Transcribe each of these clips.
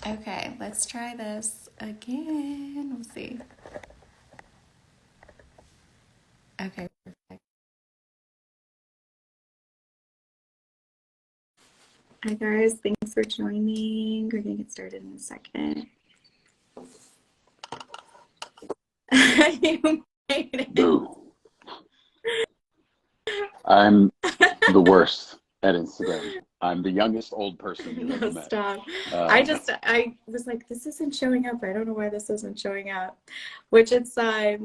Okay, let's try this again. We'll see. Okay, perfect. Hi guys, thanks for joining. We're gonna get started in a second. You made it. Boo. I'm the worst at Instagram. I'm the youngest old person you've ever No, met. stop. Um, I was like, this isn't showing up. I don't know why this isn't showing up. Which it's, I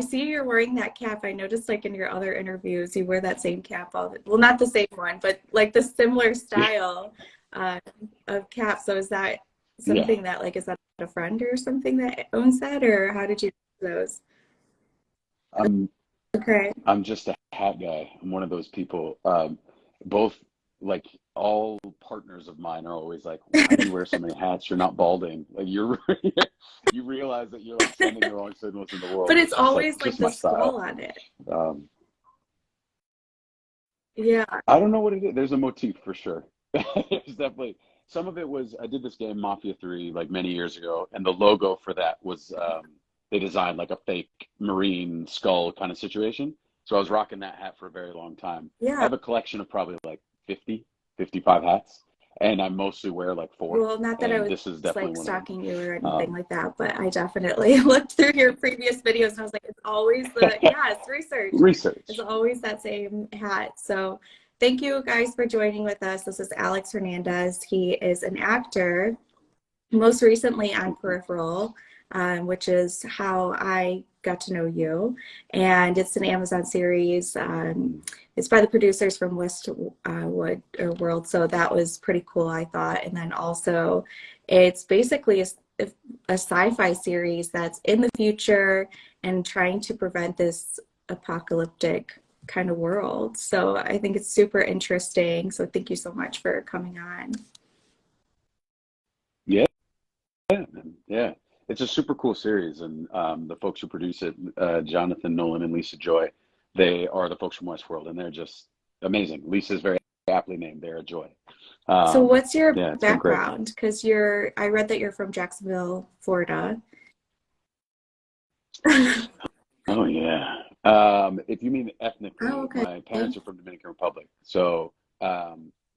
see you're wearing that cap. I noticed like in your other interviews, you wear that same cap well, not the same one, but like the similar style uh, of cap. So is that yeah, something that like, is that a friend or something that owns that, or how did you do those? I'm Okay. I'm just a hat guy. I'm one of those people. Both like all partners of mine are always like, "Why do you wear so many hats? You're not balding." Like you're you realize that you're like sending the wrong signals in the But world. it's It's just like always like just the my skull style. on it. Um, Yeah. I don't know what it is. There's a motif for sure. There's definitely some of it was I did this game Mafia 3 like many years ago, and the logo for that was they designed like a fake marine skull kind of situation. So I was rocking that hat for a very long time. I Yeah. have a collection of probably like 50, 55 hats, and I mostly wear like four, Well, not that I and was this is definitely like one of them. stalking you or anything Um, like that, but I definitely looked through your previous videos and I was like, it's always yeah, it's research. It's research. always that same hat. So thank you guys for joining with us. This is Alex Hernandez. He is an actor, most recently on Peripheral, which is how I got to know you. And it's an Amazon series. It's by the producers from Westwood or World, so that was pretty cool, I thought. And then also, it's basically a sci-fi series that's in the future and trying to prevent this apocalyptic kind of world. So I think it's super interesting. So thank you so much for coming on. Yeah, man. Yeah. It's a super cool series, and the folks who produce it, Jonathan Nolan and Lisa Joy, they are the folks from Westworld, and they're just amazing. Lisa's very aptly named. They're a joy. So what's your Yeah, it's been great. background? Because I read that you're from Jacksonville, Florida. Oh yeah. If you mean Oh, ethnically, okay. my parents are from Dominican Republic, so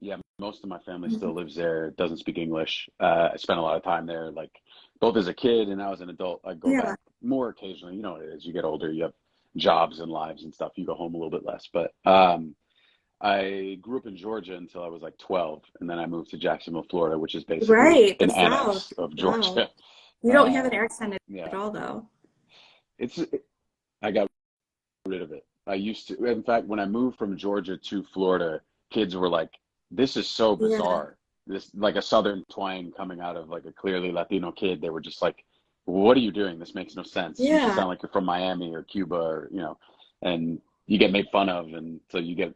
yeah, most of my family still lives there. Doesn't speak English. I spent a lot of time there, like both as a kid and now as an adult. I go Yeah. back more occasionally. You know what it is. You get older, you have jobs and lives and stuff. You go home a little bit less. But I grew up in Georgia until I was like 12, and then I moved to Jacksonville, Florida, which is basically Right, the an South. annex of Wow. Georgia. You don't have an accent at Yeah, all, though. it's I got rid of it. I used to, in fact, when I moved from Georgia to Florida, kids were like, "This is so Yeah. bizarre." This like a Southern twang coming out of like a clearly Latino kid. They were just like, "What are you doing? This makes no sense. You should Yeah. sound like you're from Miami or Cuba or And you get made fun of, and so you get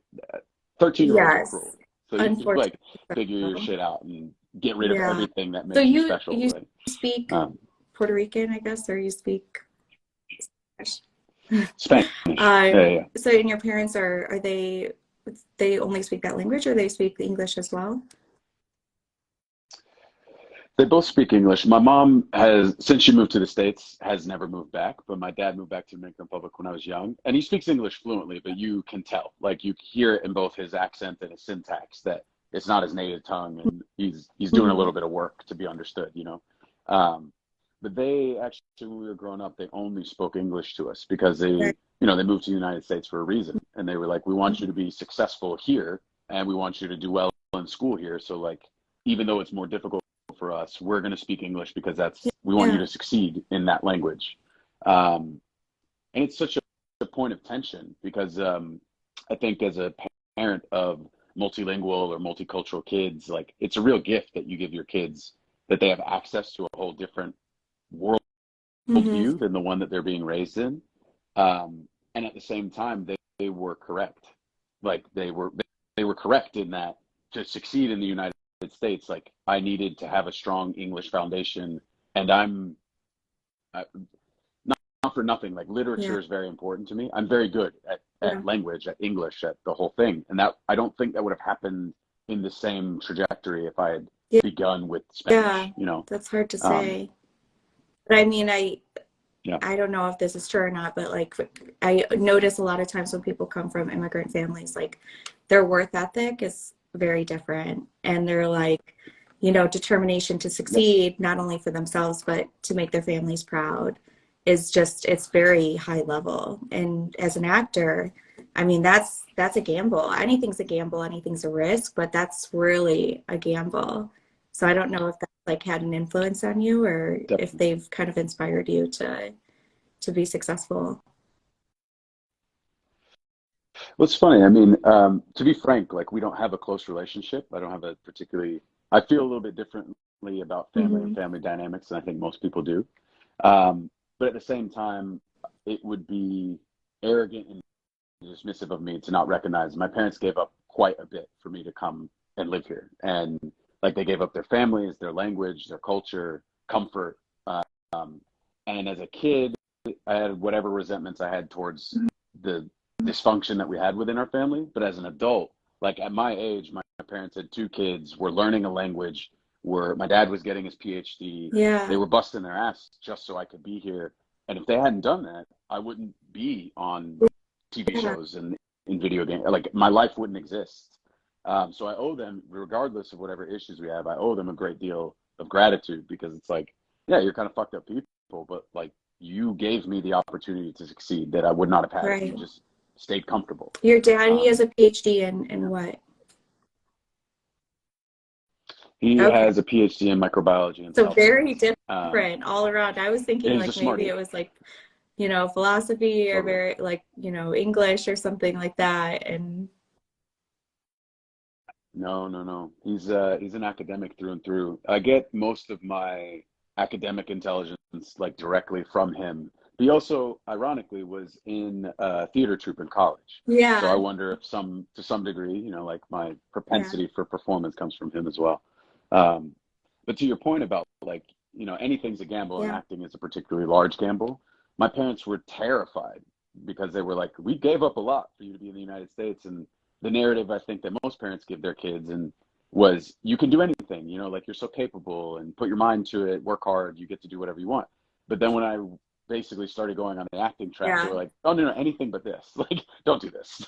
13-year-olds are Yes. cruel. So you like Unfortunately. figure your So. shit out and get rid of Yeah. everything that So makes you you special, you right? speak Um, Puerto Rican, I guess, or you speak Spanish? Spanish. Yeah, yeah. So and your parents are they only speak that language or they speak English as well? They both speak English. My mom has, since she moved to the States, has never moved back. But my dad moved back to Dominican Republic when I was young, and he speaks English fluently. But you can tell, like you hear it in both his accent and his syntax, that it's not his native tongue, and he's doing a Mhm. little bit of work to be understood. Um, but they actually, when we were growing up, they only spoke English to us because Right. they moved to the United States for a reason, and they were like, we want you to be successful here, and we want you to do well in school here. So like, even though it's more difficult for us, we're going to speak English because we want you Yeah. to succeed in that language. Um, and it's such a point of tension because I think as a parent of multilingual or multicultural kids, like it's a real gift that you give your kids that they have access to a whole different Hmm. worldview than the one that they're being raised in. And at the same time, they were correct. Like they were correct in that to succeed in the United States, like I needed to have a strong English foundation. And not, not for nothing, like Yeah. literature is very important to me. I'm very good Yeah. at language, at English, at the whole thing. And that I don't think that would have happened in the same trajectory if I had Yeah, begun with yeah, Spanish, you know? that's hard to Um, say. But I mean, yeah, I don't know if this is true or not, but like I notice a lot of times when people come from immigrant families, like their worth ethic is very different. And they're like, determination to yeah, succeed, not only for themselves, but to make their families proud is just, it's very high level. And as an actor, I mean, that's a gamble. Anything's a gamble, anything's a risk, but that's really a gamble. So I don't know if that like had an influence on you or if definitely. they've kind of inspired you to be successful. Well, it's funny. I mean, to be frank, like we don't have a close relationship. I don't have a particularly, I feel a little bit differently about family and Hmm. family dynamics than I think most people do. Um, but at the same time, it would be arrogant and dismissive of me to not recognize my parents gave up quite a bit for me to come and live here. And like they gave up their families, their language, their culture, comfort. Um, and as a kid, I had whatever resentments I had towards the dysfunction that we had within our family. But as an adult, like at my age, my parents had two kids, were learning a language, were my dad was getting his PhD. They Yeah, were busting their ass just so I could be here. And if they hadn't done that, I wouldn't be on TV yeah, shows and in video games. Like my life wouldn't exist. So I owe them, regardless of whatever issues we have, I owe them a great deal of gratitude because it's like, yeah, you're kind of fucked up people, but like you gave me the opportunity to succeed that I would not have had if you right. just stayed comfortable. Your dad, he has Um, a PhD in yeah. what? He Okay. has a PhD in microbiology and So cell very science. different all around. I was Yeah, thinking he's a like maybe smarty, it was like, philosophy or totally. very like, English or something like that. And No, no, no. He's an academic through and through. I get most of my academic intelligence like directly from him. He also, ironically, was in a theater troupe in college. So I yeah, wonder if to some degree, like my yeah, propensity for performance comes from him as well. Um, but to your point about like, anything's a gamble and yeah, acting is a particularly large gamble. My parents were terrified because they were like, we gave up a lot for you to be in the United States, and the narrative I think that most parents give their kids and was you can do anything, like you're so capable and put your mind to it, work hard, you get to do whatever you want. But then when I basically started going on the acting track, they yeah, were like, oh no, anything but this. Like, don't do this.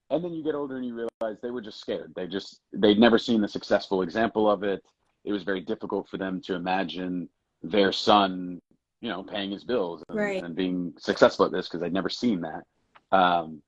And then you get older and you realize they were just scared. They'd never seen the successful example of it. It was very difficult for them to imagine their son, paying his bills right. and being successful at this because they'd never seen that. Um,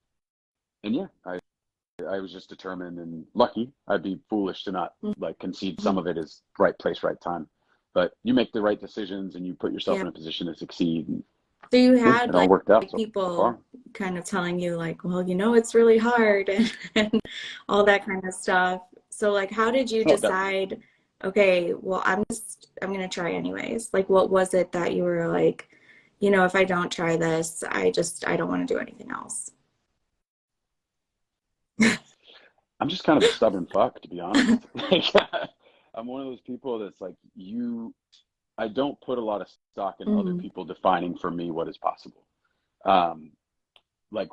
and yeah, I was just determined and lucky. I'd be foolish to not like concede some Mhm. of it as right place, right time. But you make the right decisions and you put yourself Yeah. in a position to succeed. And So you yeah, had it all worked out so people far. kind of telling you like, well, it's really hard and all that kind of stuff. So like, how did you Oh, definitely. decide, okay, well, I'm gonna try anyways. Like, what was it that you were like, if I don't try this, I don't want to do anything else. I'm just kind of a stubborn fuck, to be honest. Like, I'm one of those people that's like, I don't put a lot of stock in other Hmm. people defining for me what is possible. Um, like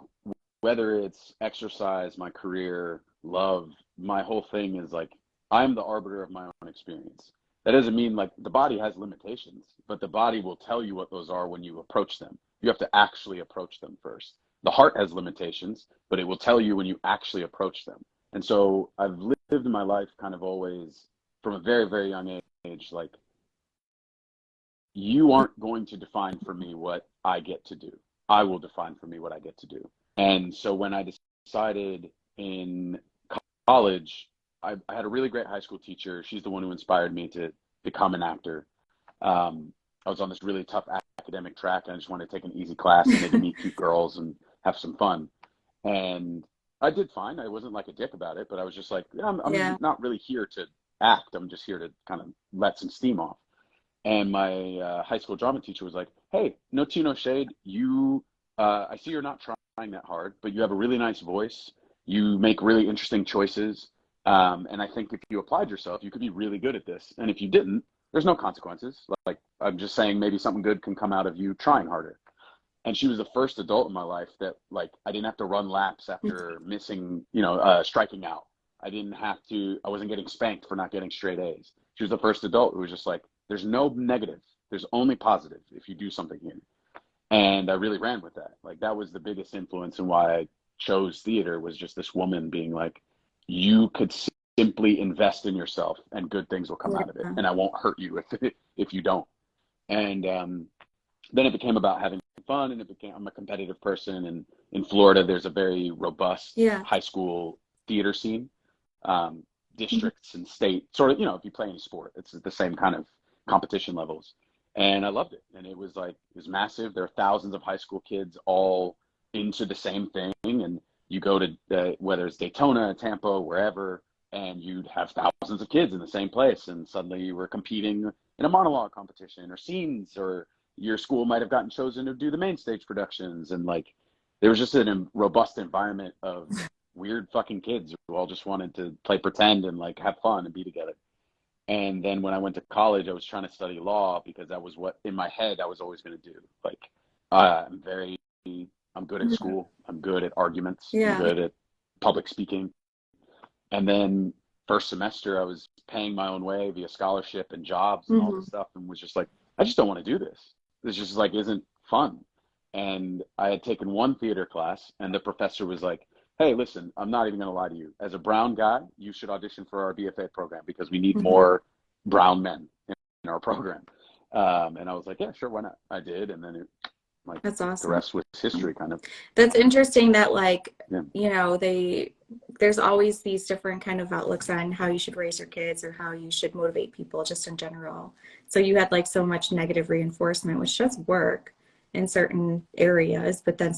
whether it's exercise, my career, love, my whole thing is like I'm the arbiter of my own experience. That doesn't mean like the body has limitations, but the body will tell you what those are when you approach them. You have to actually approach them first. The heart has limitations, but it will tell you when you actually approach them. And so I've lived my life kind of always from a very, very young age, like you aren't going to define for me what I get to do. I will define for me what I get to do. And so when I decided in college, I had a really great high school teacher. She's the one who inspired me to become an actor. I was on this really tough academic track, and I just wanted to take an easy class and maybe meet cute girls and have some fun. And I did fine. I wasn't like a dick about it, but I was just like, yeah, I'm Yeah. not really here to act. I'm just here to kind of let some steam off. And my high school drama teacher was like, "Hey, no tea, no shade. I see you're not trying that hard, but you have a really nice voice. You make really interesting choices, and I think if you applied yourself, you could be really good at this. And if you didn't, there's no consequences. Like I'm just saying, maybe something good can come out of you trying harder." And she was the first adult in my life that like I didn't have to run laps after missing, striking out. I wasn't getting spanked for not getting straight A's. She was the first adult who was just like, there's no negative. There's only positive if you do something here. And I really ran with that. Like, that was the biggest influence in why I chose theater, was just this woman being like, you could simply invest in yourself and good things will come out of it. And I won't hurt you if you don't. And then it became about having fun, and I'm a competitive person. And in Florida, there's a very robust high school theater scene, districts and state, sort of, if you play any sport, it's the same kind of competition levels. And I loved it. And it was massive. There are thousands of high school kids all into the same thing. And you go to, whether it's Daytona, Tampa, wherever, and you'd have thousands of kids in the same place. And suddenly you were competing in a monologue competition or scenes, or your school might have gotten chosen to do the main stage productions. And there was just a robust environment of weird fucking kids who all just wanted to play pretend and have fun and be together. And then when I went to college, I was trying to study law because that was what, in my head, I was always going to do. I'm good at school. I'm good at arguments. I'm good at public speaking. And then first semester, I was paying my own way via scholarship and jobs and all this stuff, and was just like, I just don't want to do this. This just isn't fun. And I had taken one theater class, and the professor was like, hey, listen, I'm not even going to lie to you. As a brown guy, you should audition for our BFA program because we need more brown men in our program. And I was like, yeah, sure, why not? I did. And then that's awesome. The rest was history, kind of. That's interesting that there's always these different kind of outlooks on how you should raise your kids or how you should motivate people just in general. So you had so much negative reinforcement, which does work in certain areas, but then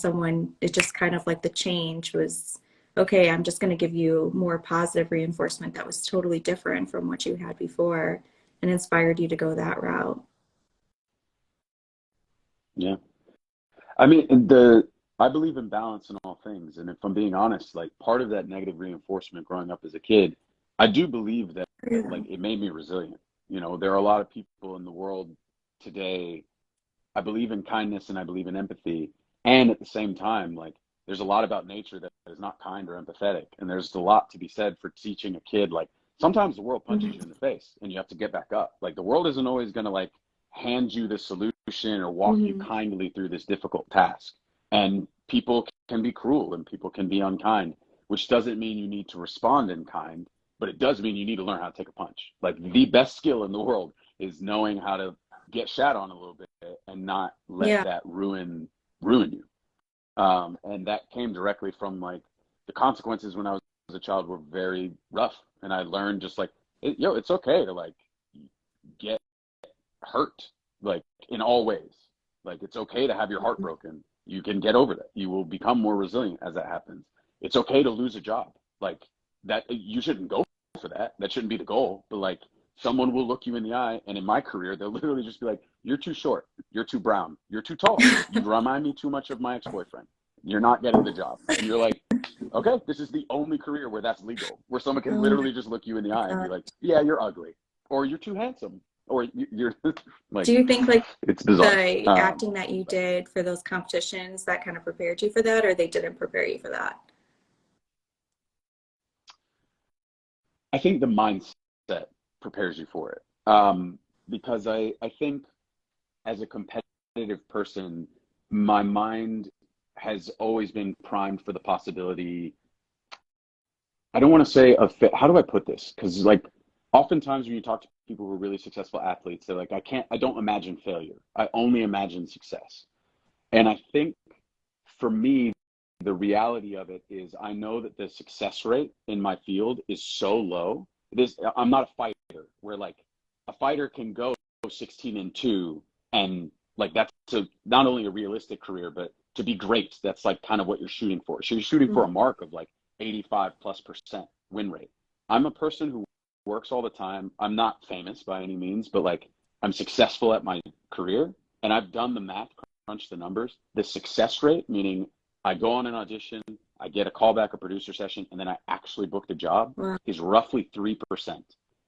it just kind of the change was, okay, I'm just going to give you more positive reinforcement that was totally different from what you had before, and inspired you to go that route. Yeah. I mean, I believe in balance in all things. And if I'm being honest, part of that negative reinforcement growing up as a kid, I do believe that it made me resilient. There are a lot of people in the world today. I believe in kindness and I believe in empathy. And at the same time, there's a lot about nature that is not kind or empathetic. And there's a lot to be said for teaching a kid, sometimes the world punches you in the face and you have to get back up. The world isn't always going to hand you the solution or walk you kindly through this difficult task. And people can be cruel and people can be unkind, which doesn't mean you need to respond in kind, but it does mean you need to learn how to take a punch. The best skill in the world is knowing how to get shat on a little bit and not let that ruin you. And that came directly from the consequences when I was a child were very rough. And I learned just it's okay to get hurt, in all ways. It's okay to have your heart broken. You can get over that. You will become more resilient as that happens. It's okay to lose a job. That you shouldn't go for that. That shouldn't be the goal. But someone will look you in the eye, and in my career, they'll literally just be like, you're too short, you're too brown, you're too tall, you remind me too much of my ex-boyfriend, you're not getting the job. And you're like, okay, this is the only career where that's legal, where someone can literally just look you in the eye and be like, yeah, you're ugly, or you're too handsome, or you're do you think it's bizarre. The acting that you did for those competitions that kind of prepared you for that, or they didn't prepare you for that? I think the mindset prepares you for it. Because I think as a competitive person, my mind has always been primed for the possibility. I don't want to say how do I put this? Because oftentimes when you talk to people who are really successful athletes, they're like, I don't imagine failure. I only imagine success. And I think for me, the reality of it is I know that the success rate in my field is so low. I'm not a fighter where a fighter can go 16-2 and that's not only a realistic career, but to be great, that's kind of what you're shooting for. So you're shooting for a mark of 85+% win rate. I'm a person who works all the time. I'm not famous by any means, but I'm successful at my career, and I've done the math, crunched the numbers. The success rate, meaning I go on an audition, I get a callback, a producer session, and then I actually booked a job, is roughly 3%.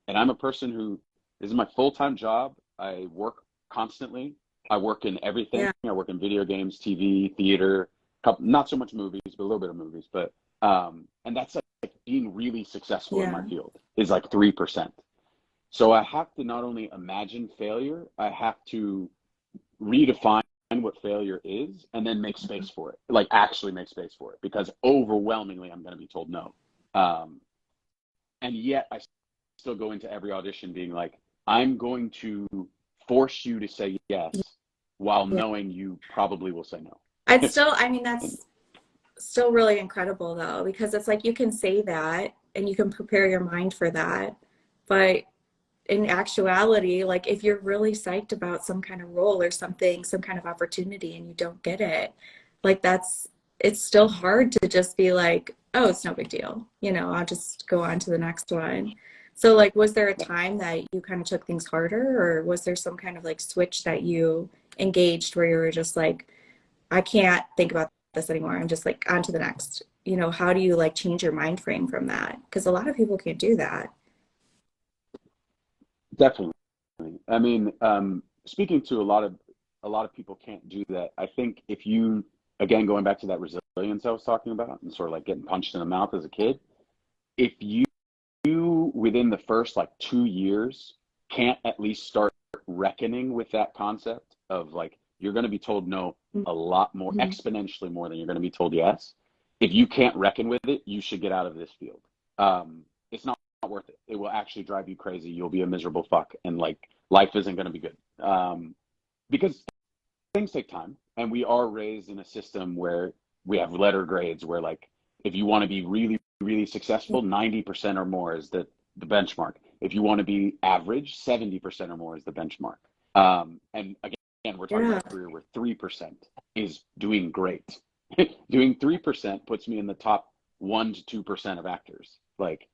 And I'm a person who, this is my full-time job. I work constantly. I work in everything. Yeah. I work in video games, TV, theater, not so much movies, but a little bit of movies. But and that's being really successful in my Yeah. field is like 3%. So I have to not only imagine failure, I have to redefine what failure is and then make space for it, like actually make space for it, because overwhelmingly I'm going to be told no. Um, and yet I still go into every audition being like, I'm going to force you to say yes while Yeah. knowing you probably will say no. I'd still, I mean, And that's still really incredible though, because it's like you can say that and you can prepare your mind for that. But in actuality, like if you're really psyched about some kind of role or something, some kind of opportunity and you don't get it, like it's still hard to just be like, oh, it's no big deal. I'll just go on to the next one. So like, was there a time that you kind of took things harder, or was there some kind of like switch that you engaged where you were just like, I can't think about this anymore. I'm just like on to the next. How do you like change your mind frame from that? Because a lot of people can't do that. definitely. I mean, speaking to a lot of people can't do that. I think if you, again, going back to that resilience I was talking about and sort of like getting punched in the mouth as a kid, if you within the first like 2 years can't at least start reckoning with that concept of like you're going to be told no a lot more, Mhm. exponentially more than you're going to be told yes. If you can't reckon with it, you should get out of this field. It's not worth it. It will actually drive you crazy. You'll be a miserable fuck, and like life isn't going to be good. Because things take time, and we are raised in a system where we have letter grades where like if you want to be really really successful, 90% or more is the benchmark. If you want to be average, 70% or more is the benchmark. And again, we're talking Yeah. about a career where 3% is doing great. Doing 3% puts me in the top 1 to 2% of actors. Like,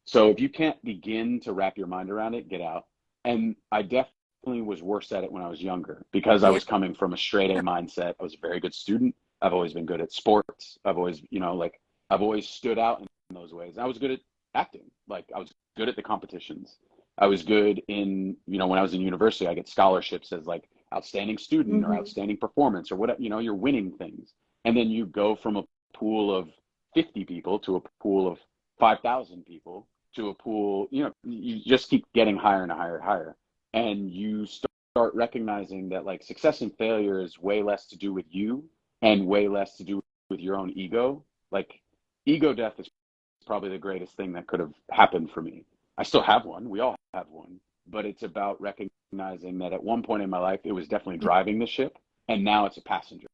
so if you can't begin to wrap your mind around it, get out. And I definitely was worse at it when I was younger because I Yeah. was coming from a straight A mindset. I was a very good student. I've always been good at sports. I've always, like I've always stood out in those ways. I was good at acting. Like I was good at the competitions. I was good in, when I was in university, I get scholarships as like outstanding student or Hmm. outstanding performance or whatever, you're winning things. And then you go from a pool of 50 people to a pool of 5,000 people to a pool, you just keep getting higher and higher and higher. And you start recognizing that like success and failure is way less to do with you and way less to do with your own ego. Like ego death is probably the greatest thing that could have happened for me. I still have one. We all have one. But it's about recognizing that at one point in my life, it was definitely driving the ship. And now it's a passenger.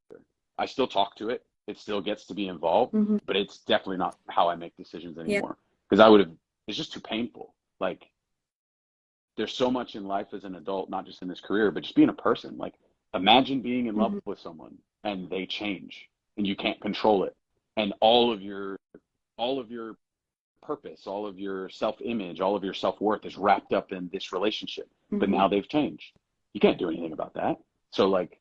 I still talk to it. It still gets to be involved, Hmm. but it's definitely not how I make decisions Yeah. anymore. Because I would have, it's just too painful. Like there's so much in life as an adult, not just in this career, but just being a person. Like imagine being in love Hmm. with someone and they change and you can't control it. And all of your purpose, all of your self-image, all of your self-worth is wrapped up in this relationship. But Hmm. now they've changed. You can't do anything about that. So like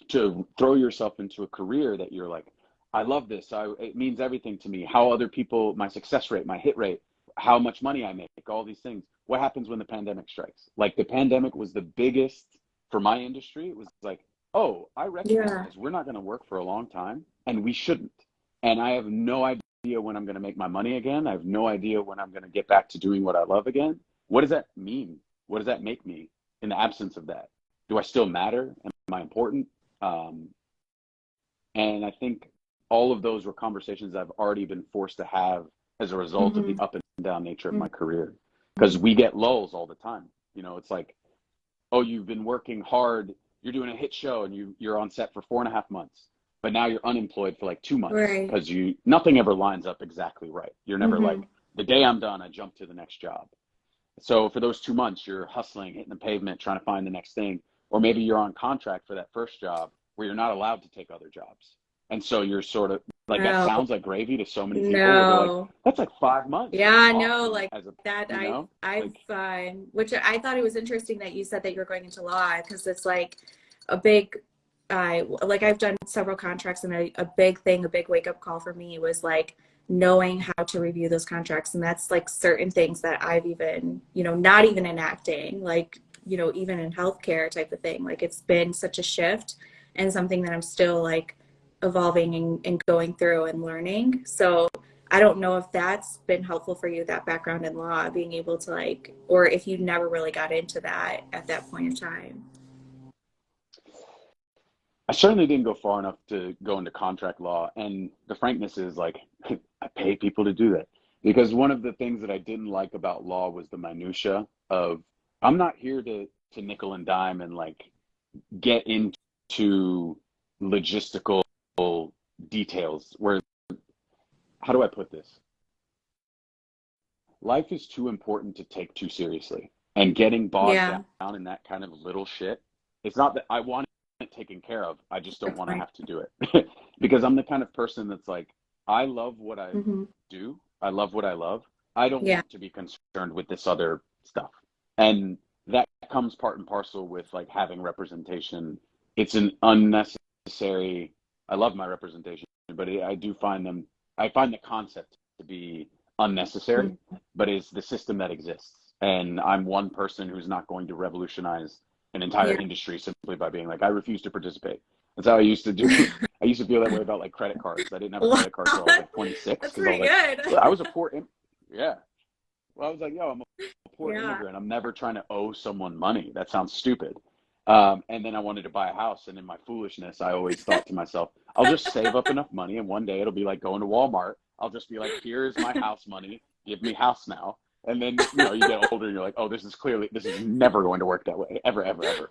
to throw yourself into a career that you're like, I love this. It means everything to me. How other people, my success rate, my hit rate, how much money I make, all these things. What happens when the pandemic strikes? Like the pandemic was the biggest for my industry. It was like, oh, I Yeah. recognize we're not going to work for a long time and we shouldn't. And I have no idea when I'm going to make my money again. I have no idea when I'm going to get back to doing what I love again. What does that mean? What does that make me in the absence of that? Do I still matter? Am I important? Um, and I think all of those were conversations I've already been forced to have as a result of the Hmm. up and down nature of Hmm. my career. Because we get lulls all the time. It's like, oh, you've been working hard, you're doing a hit show and you're on set for 4.5 months, but now you're unemployed for like 2 months Right. because nothing ever lines up exactly right. You're never Hmm. like, the day I'm done, I jump to the next job. So for those 2 months, you're hustling, hitting the pavement, trying to find the next thing. Or maybe you're on contract for that first job where you're not allowed to take other jobs. And so you're sort of like, that No. sounds like gravy to so many people where they're like, No. that's like 5 months Yeah, off. no, And like as a, that I've like, which I thought it was interesting that you said that you're going into law because it's like a big like I've done several contracts and a big thing, a big wake up call for me was like knowing how to review those contracts. And that's like certain things that I've even, not even in acting, like, even in healthcare type of thing. Like it's been such a shift and something that I'm still like evolving and going through and learning. So I don't know if that's been helpful for you, that background in law, being able to like, or if you never really got into that at that point in time. I certainly didn't go far enough to go into contract law. And the frankness is like, I pay people to do that. Because one of the things that I didn't like about law was the minutia of, I'm not here to nickel and dime and like get into logistical details where, how do I put this? Life is too important to take too seriously. And getting bogged Yeah, down in that kind of little shit, it's not that I want it taken care of. I just don't good want to point. have to do it. Because I'm the kind of person that's like, I love what I Hmm. do. I love what I love. I don't Yeah, want to be concerned with this other stuff. And that comes part and parcel with like having representation. It's an unnecessary, I love my representation, but I find the concept to be unnecessary, but it's the system that exists. And I'm one person who's not going to revolutionize an entire yeah. industry simply by being like, I refuse to participate. That's how I used to do. I used to feel that way about like credit cards. I didn't have a Wow, credit card till I was like 26 that's because I was pretty like, good. well, I was a yeah. Well, I was like, yo, I'm a poor Yeah. immigrant. I'm never trying to owe someone money. That sounds stupid. And then I wanted to buy a house. And in my foolishness, I always thought to myself, I'll just save up enough money. And one day it'll be like going to Walmart. I'll just be like, here's my house money. Give me house now. And then, you get older and you're like, oh, this is never going to work that way. Ever, ever, ever.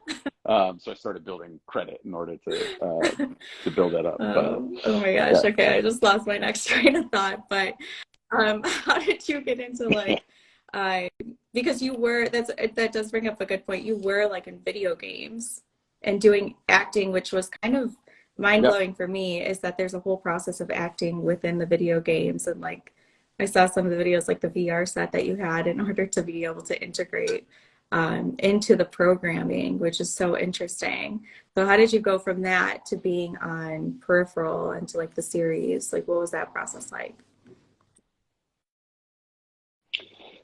So I started building credit in order to build that up. But Oh my gosh. yeah. Okay, I just lost my next train of thought. But how did you get into like, uh, because that does bring up a good point. You were like in video games and doing acting, which was kind of mind Yeah. blowing for me, is that there's a whole process of acting within the video games. And like, I saw some of the videos, like the VR set that you had in order to be able to integrate into the programming, which is so interesting. So how did you go from that to being on Peripheral and to like the series? Like, what was that process like?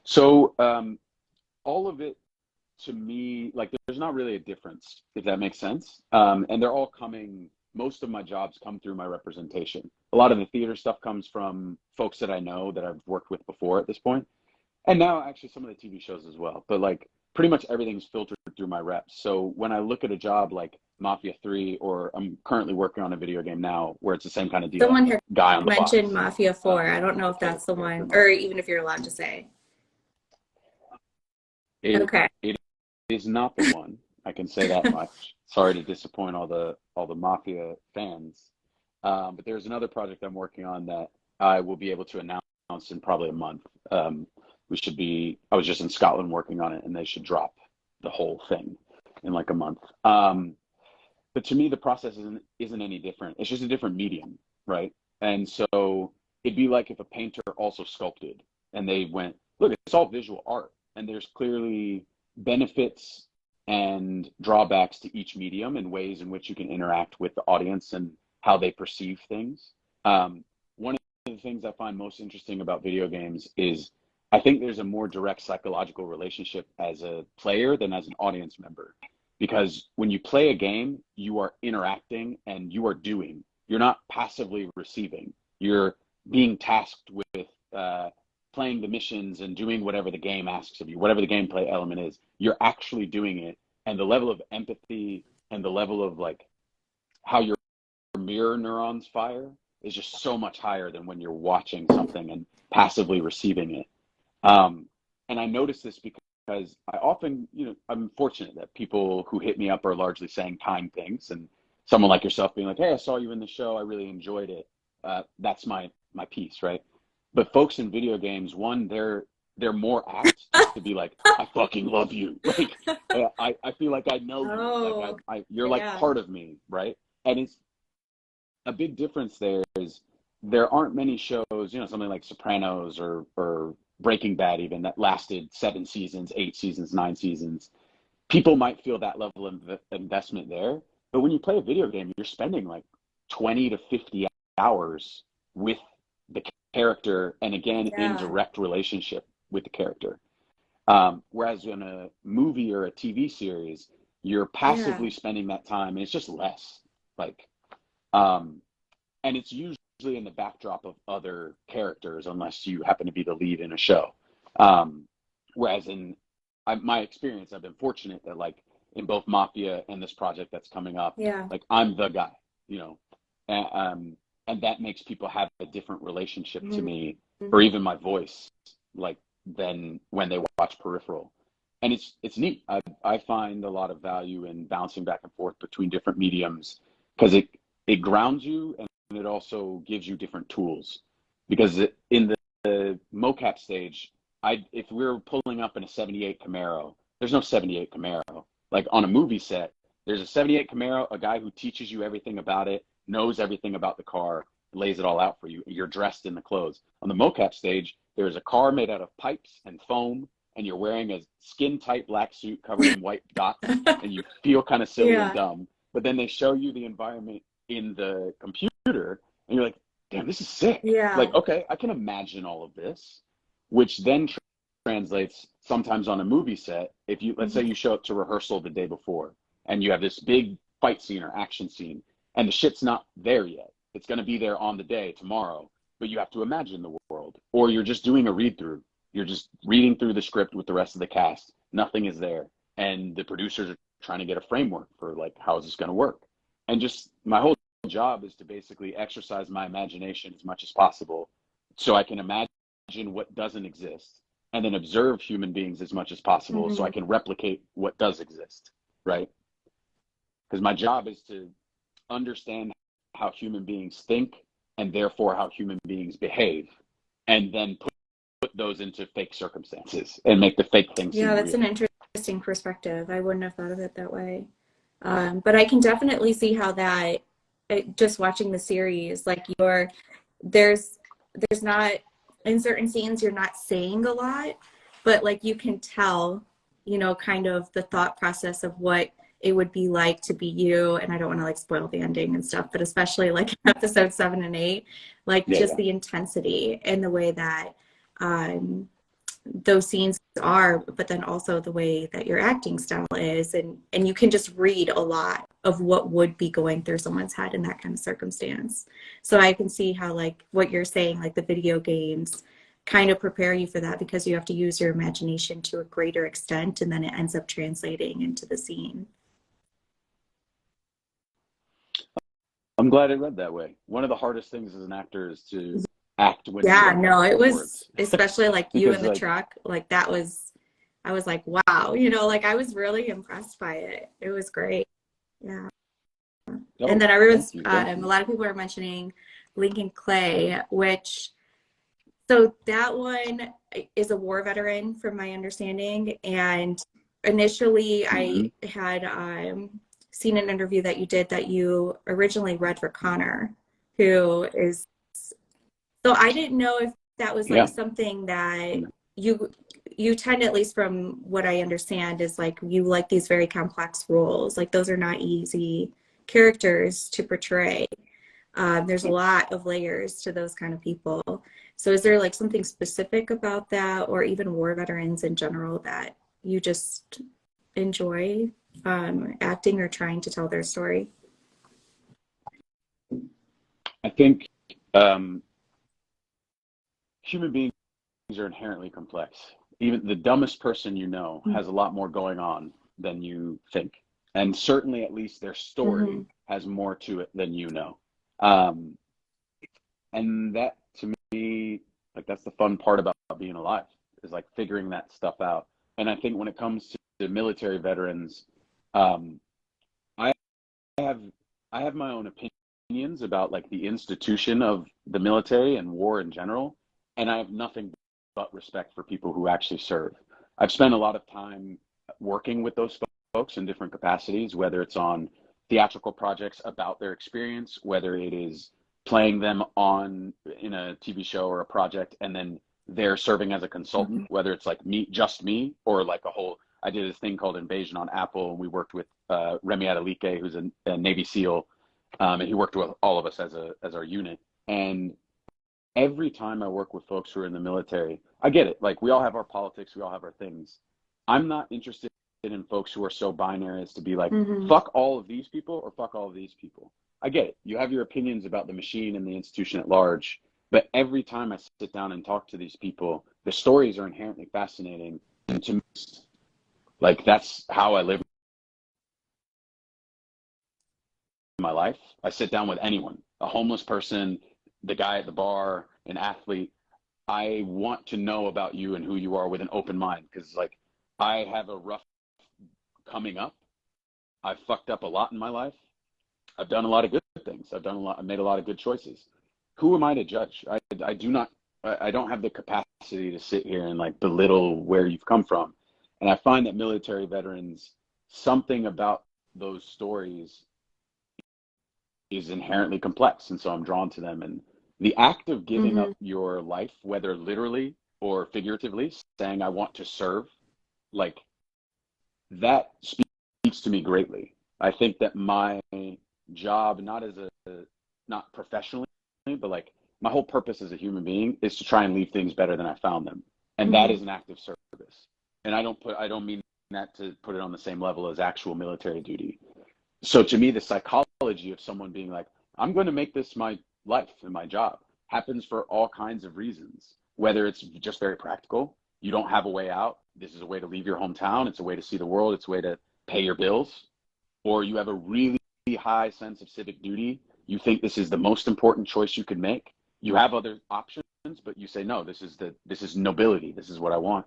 So all of it to me, like there's not really a difference, if that makes sense. And they're all most of my jobs come through my representation. A lot of the theater stuff comes from folks that I know that I've worked with before at this point. And now actually some of the TV shows as well. But like pretty much everything's filtered through my reps. So when I look at a job like Mafia 3, or I'm currently working on a video game now where it's the same kind of deal. I'm Someone the had guy on the mentioned box. Mafia 4. I don't know I if play the that's the character one, or Mafia. even if you're allowed to say. It, Okay. it is not the one. I can say that much. Sorry to disappoint all the Mafia fans. But there's another project I'm working on that I will be able to announce in probably a month. I was just in Scotland working on it, and they should drop the whole thing in like a month. But to me, the process isn't any different. It's just a different medium, right? And so it'd be like if a painter also sculpted, and they went, look, it's all visual art, and there's clearly benefits and drawbacks to each medium and ways in which you can interact with the audience and how they perceive things. One of the things I find most interesting about video games is I think there's a more direct psychological relationship as a player than as an audience member. Because when you play a game, you are interacting and you are doing. You're not passively receiving. You're being tasked with playing the missions and doing whatever the game asks of you, whatever the gameplay element is. You're actually doing it, and the level of empathy and the level of like how your mirror neurons fire is just so much higher than when you're watching something and passively receiving it. And I notice this because I often, I'm fortunate that people who hit me up are largely saying kind things, and someone like yourself being like, "Hey, I saw you in the show. I really enjoyed it." That's my piece, right? But folks in video games, one, they're more apt just to be like, "I fucking love you." Like, I feel like I know you. Like, Oh, you're like yeah. part of me, right? And it's a big difference there is there aren't many shows, something like Sopranos or Breaking Bad even that lasted 7 seasons, 8 seasons, 9 seasons. People might feel that level of investment there, but when you play a video game, you're spending like 20 to 50 hours with the character, and again in Yeah. direct relationship with the character. Whereas in a movie or a TV series, you're Yeah. passively spending that time, and it's just less. Like, um, and it's usually in the backdrop of other characters unless you happen to be the lead in a show. Whereas in my experience, I've been fortunate that like in both Mafia and this project that's coming up, Yeah. like I'm the guy, you know, and that makes people have a different relationship to me, or even my voice, like than when they watch Peripheral. And it's neat. I find a lot of value in bouncing back and forth between different mediums because it grounds you and it also gives you different tools. Because in the mocap stage, if we're pulling up in a 78 Camaro, there's no 78 Camaro. Like on a movie set, there's a 78 Camaro, a guy who teaches you everything about it, knows everything about the car, lays it all out for you. You're dressed in the clothes. On the mocap stage, there's a car made out of pipes and foam, and you're wearing a skin-tight black suit covered in white dots, and you feel kind of silly and dumb. But then they show you the environment in the computer, and you're like, damn, this is sick. Yeah. Like, okay, I can imagine all of this, which then translates sometimes on a movie set. If you, let's say you show up to rehearsal the day before, and you have this big fight scene or action scene, and the shit's not there yet. It's going to be there on the day tomorrow, but you have to imagine the world. Or you're just doing a read-through. You're just reading through the script with the rest of the cast. Nothing is there. And the producers are trying to get a framework for like, how is this going to work? And just my whole job is to basically exercise my imagination as much as possible so I can imagine what doesn't exist and then observe human beings as much as possible so I can replicate what does exist, right? Because my job is to understand how human beings think and therefore how human beings behave, and then put those into fake circumstances and make the fake things seem that's real. an interesting perspective. I wouldn't have thought of it that way. But I can definitely see how that, just watching the series, like there's not, in certain scenes you're not saying a lot, but like you can tell, you know, kind of the thought process of what it would be like to be you. And I don't want to like spoil the ending and stuff, but especially like episode 7 and 8, like the intensity and the way that those scenes are, but then also the way that your acting style is, and you can just read a lot of what would be going through someone's head in that kind of circumstance. So I can see how like what you're saying, like the video games kind of prepare you for that because you have to use your imagination to a greater extent, and then it ends up translating into the scene. I'm glad it read that way. One of the hardest things as an actor is to act when you Yeah, don't no, have it was words. especially like you in the like, truck, like that was, I was like, wow, you know, like I was really impressed by it. It was great. Yeah. And then everyone's, a lot of people are mentioning Lincoln Clay, which, so that one is a war veteran from my understanding. And initially I had seen an interview that you did that you originally read for Connor, who is, so I didn't know if that was like something that you tend, at least from what I understand, is like you like these very complex roles. Like those are not easy characters to portray. There's a lot of layers to those kind of people. So is there like something specific about that, or even war veterans in general, that you just enjoy acting or trying to tell their story? I think human beings are inherently complex. Even the dumbest person you know has a lot more going on than you think. And certainly at least their story has more to it than you know. And that, to me, like that's the fun part about being alive, is like figuring that stuff out. And I think when it comes to military veterans, I have my own opinions about like the institution of the military and war in general. And I have nothing but respect for people who actually serve. I've spent a lot of time working with those folks in different capacities, whether it's on theatrical projects about their experience, whether it is playing them in a TV show or a project, and then they're serving as a consultant, whether it's like just me, or like I did this thing called Invasion on Apple, and we worked with Remy Adelike, who's a Navy SEAL, and he worked with all of us as our unit. And every time I work with folks who are in the military, I get it. Like we all have our politics, we all have our things. I'm not interested in folks who are so binary as to be like, fuck all of these people or fuck all of these people. I get it. You have your opinions about the machine and the institution at large, but every time I sit down and talk to these people, the stories are inherently fascinating. And to me, like, that's how I live my life. I sit down with anyone, a homeless person, the guy at the bar, an athlete. I want to know about you and who you are with an open mind, because like I have a rough coming up. I've fucked up a lot in my life. I've done a lot of good things. I've made a lot of good choices. Who am I to judge? I do not, I don't have the capacity to sit here and like belittle where you've come from. And I find that military veterans, something about those stories is inherently complex. And so I'm drawn to them. And the act of giving Mm-hmm. up your life, whether literally or figuratively, saying, I want to serve, like that speaks to me greatly. I think that my job, not professionally, but like my whole purpose as a human being is to try and leave things better than I found them. And that Mm-hmm. is an act of service. And I don't mean that to put it on the same level as actual military duty. So to me, the psychology of someone being like, I'm going to make this my life and my job happens for all kinds of reasons, whether it's just very practical. You don't have a way out. This is a way to leave your hometown. It's a way to see the world. It's a way to pay your bills. Or you have a really high sense of civic duty. You think this is the most important choice you could make. You have other options, but you say, no, this is nobility. This is what I want.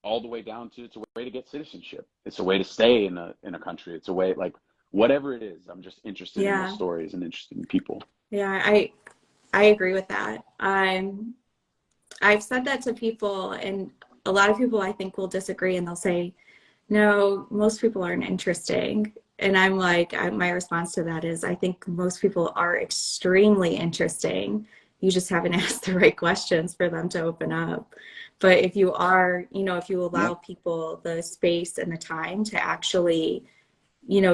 All the way down to it's a way to get citizenship. It's a way to stay in a country. It's a way, like whatever it is. I'm just interested in those Yeah. stories and interested in people. Yeah, I agree with that. I've said that to people, and a lot of people I think will disagree, and they'll say, no, most people aren't interesting. And I'm like, my response to that is, I think most people are extremely interesting. You just haven't asked the right questions for them to open up. But if you are, if you Yeah. allow people the space and the time to actually,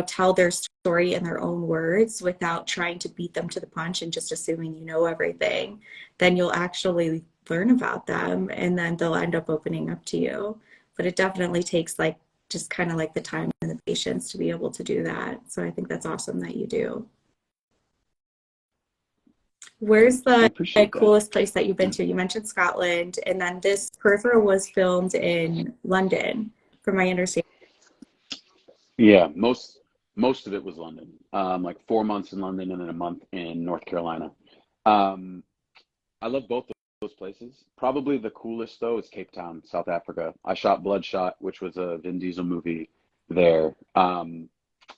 tell their story in their own words without trying to beat them to the punch and just assuming you know everything, then you'll actually learn about them, and then they'll end up opening up to you. But it definitely takes like just kind of like the time and the patience to be able to do that. So I think that's awesome that you do. Where's I the appreciate that. coolest place that you've been to? You mentioned Scotland, and then this Peripheral was filmed in London, from my understanding. Yeah, most of it was London. Like 4 months in London and then a month in North Carolina. Um, I love both of those places. Probably the coolest though is Cape Town, South Africa. I shot Bloodshot, which was a Vin Diesel movie there. And